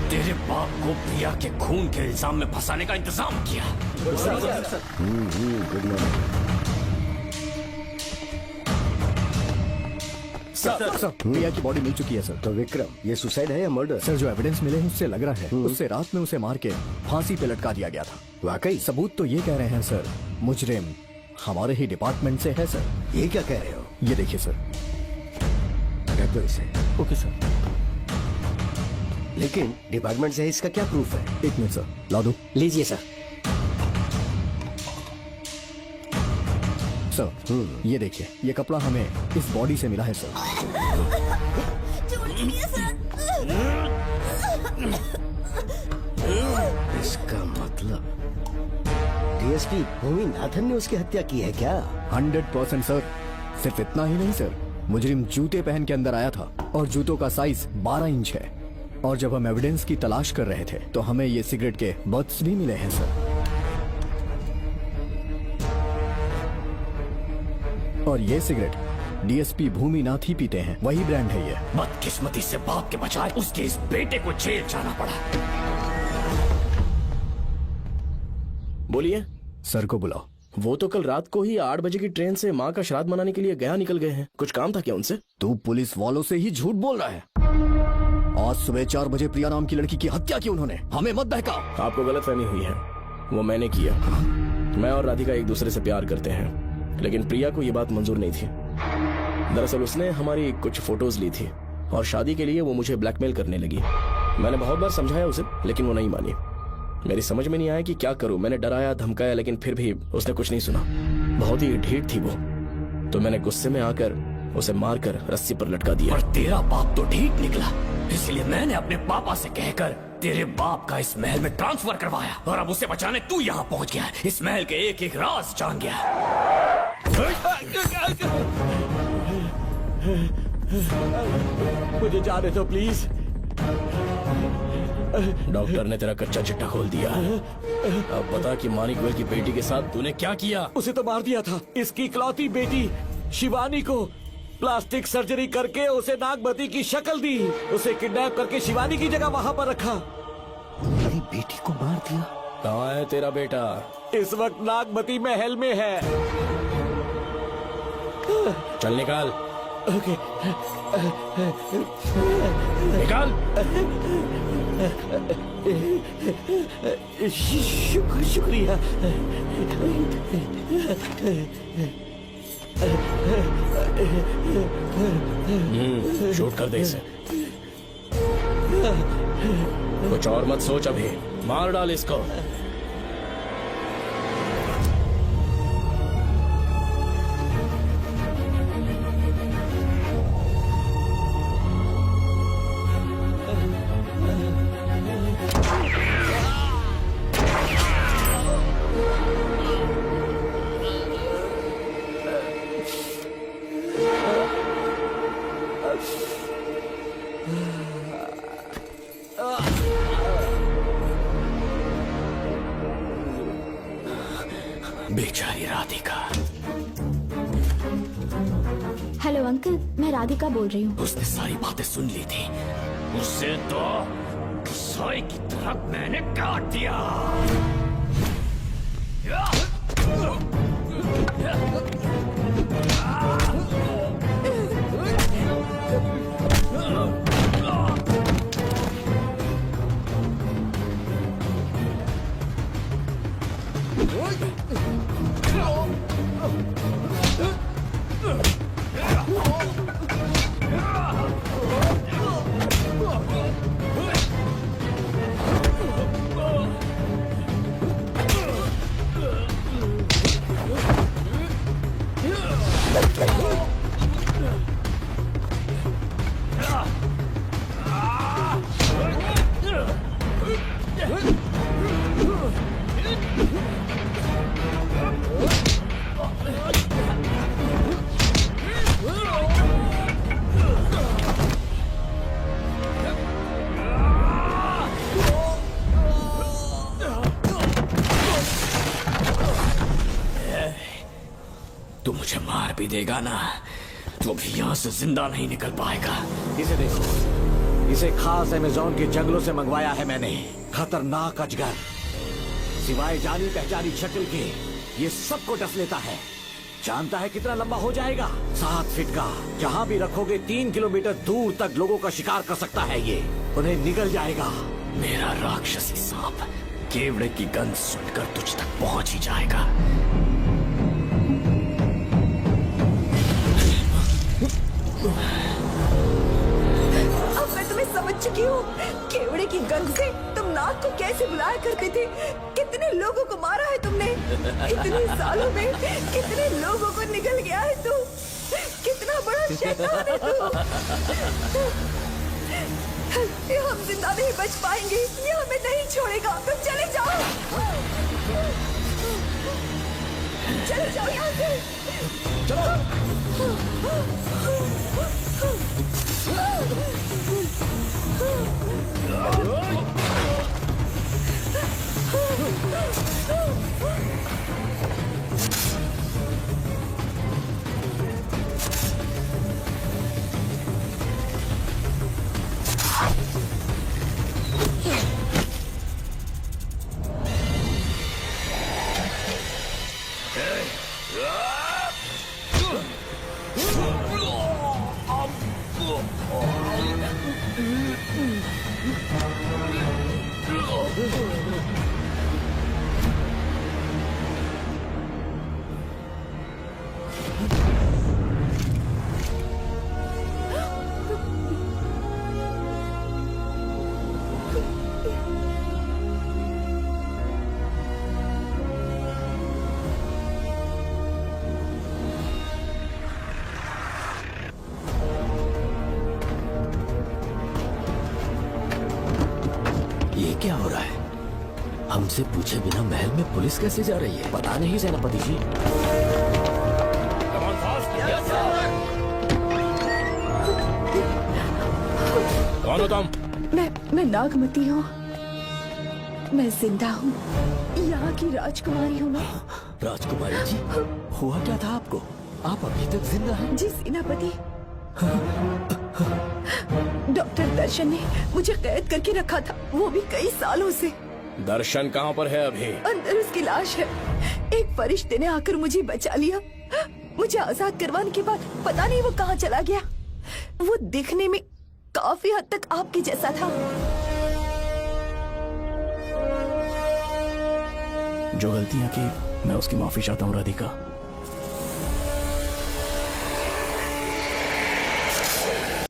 तेरे बाप को प्रिया के खून के इल्जाम में फंसाने का इंतजाम किया। गुड मॉर्निंग सर, प्रिया की बॉडी मिल चुकी है सर। तो विक्रम, ये सुसाइड है या मर्डर? सर, जो एविडेंस मिले हैं उससे लग रहा है उससे रात में उसे मार के फांसी पे लटका दिया गया था। वाकई? सबूत तो ये कह रहे हैं सर, मुजरिम हमारे ही डिपार्टमेंट से है सर। ये क्या कह रहे हो? ये देखिए सर। रख दो इसे। Okay sir. लेकिन डिपार्टमेंट से इसका क्या प्रूफ है? 1 मिनट सर, ला दो। लीजिए सर। सर, ये देखिए, ये कपड़ा हमें इस बॉडी से मिला है सर। इसका मतलब डीएसपी भूमि नाथन ने उसकी हत्या की है क्या? 100% सर। सिर्फ इतना ही नहीं सर, मुजरिम जूते पहन के अंदर आया था और जूतों का साइज 12 इंच है। और जब हम एविडेंस की तलाश कर रहे थे तो हमें ये सिगरेट के बट्स भी मिले हैं सर। और ये सिगरेट डीएसपी भूमि नाथ ही पीते हैं, वही ब्रांड है ये। बदकिस्मती से बाप के बजाय उसके इस बेटे को जेल जाना पड़ा। बोलिए। सर को बुलाओ। वो तो कल रात को ही 8 बजे की ट्रेन से माँ का श्राद्ध मनाने के लिए गया निकल गए हैं। कुछ काम था क्या उनसे? तू पुलिस वालों से ही झूठ बोल रहा है। आज सुबह 4 बजे प्रिया नाम की लड़की की हत्या की उन्होंने। हमें मत बहका। आपको गलतफहमी हुई है, वो मैंने किया। मैं और राधिका एक दूसरे से प्यार करते हैं, लेकिन प्रिया को ये बात मंजूर नहीं थी। दरअसल उसने हमारी कुछ फोटोज ली थी और शादी के लिए वो मुझे ब्लैकमेल करने लगी। मैंने बहुत बार समझाया उसे, लेकिन वो नहीं मानी। मेरी समझ में नहीं आया कि क्या करूं। मैंने डराया धमकाया, लेकिन फिर भी उसने कुछ नहीं सुना। बहुत ही ढीठ थी वो, तो मैंने गुस्से में आकर उसे मारकर रस्सी पर लटका दिया। और तेरा बाप तो ढीठ निकला, इसलिए मैंने अपने पापा से कहकर तेरे बाप का इस महल में ट्रांसफर करवाया। और अब उसे बचाने तू यहाँ पहुँच गया, इस महल के एक एक राज जान गया। मुझे जाने दो प्लीज। डॉक्टर ने तेरा कच्चा चिट्ठा खोल दिया। अब बता कि मानिक वेल की बेटी के साथ तूने क्या किया? उसे तो मार दिया था। इसकी इकलौती बेटी शिवानी को प्लास्टिक सर्जरी करके उसे नागमती की शक्ल दी। उसे किडनैप करके शिवानी की जगह वहाँ पर रखा। मेरी बेटी को मार दिया? कहाँ है तेरा बेटा? इस वक्त नागमती महल में है। चल निकाल। ओके। निकाल। शुक्रिया। शूट कर दे इसे। कुछ और मत सोच, अभी मार डाल इसको। बेचारी राधिका। हेलो अंकल, मैं राधिका बोल रही हूँ। उसने सारी बातें सुन ली थी। उसे तो सोए की तरह मैंने काट दिया। नहीं देगा ना तो भी यहाँ से जिंदा नहीं निकल पाएगा। इसे देखो, इसे खास अमेज़न के जंगलों से मंगवाया है मैंने। खतरनाक अजगर, सिवाय जानी पहचानी शक्ल के ये सबको डस लेता है। जानता है कितना लंबा हो जाएगा? 7 फीट का। जहाँ भी रखोगे 3 किलोमीटर दूर तक लोगों का शिकार कर सकता है ये। उन्हें निगल जाएगा। मेरा राक्षसी सांप केवड़े की गंध सुनकर तुझ तक पहुंच ही जाएगा। अब मैं तुम्हें समझ चुकी हूँ। केवड़े की गंध से तुम नाग को कैसे बुलाया करते थे। कितने लोगों को मारा है तुमने। इतने सालों में कितने लोगों को निगल गया है तू। कितना बड़ा शैतान है तू। हम जिंदा नहीं बच पाएंगे। ये हमें नहीं छोड़ेगा। तुम चले जाओ, चले जाओ यहाँ से। क्या हो रहा है? हमसे पूछे बिना महल में पुलिस कैसे जा रही है? पता नहीं सेनापति जी। कौन हो तुम? मैं नागमती हूँ। मैं जिंदा हूँ। यहाँ की राजकुमारी हूँ मैं। राजकुमारी जी, हुआ क्या था आपको? आप अभी तक जिंदा हैं? जी सेनापति। डॉक्टर दर्शन ने मुझे कैद करके रखा था, वो भी कई सालों से। दर्शन कहाँ पर है अभी? अंदर उसकी लाश है। एक फरिश्ते ने आकर मुझे बचा लिया। मुझे आजाद करवाने के बाद पता नहीं वो कहाँ चला गया। वो दिखने में काफी हद तक आपके जैसा था। जो गलतियाँ की मैं उसकी माफी चाहता हूँ राधिका।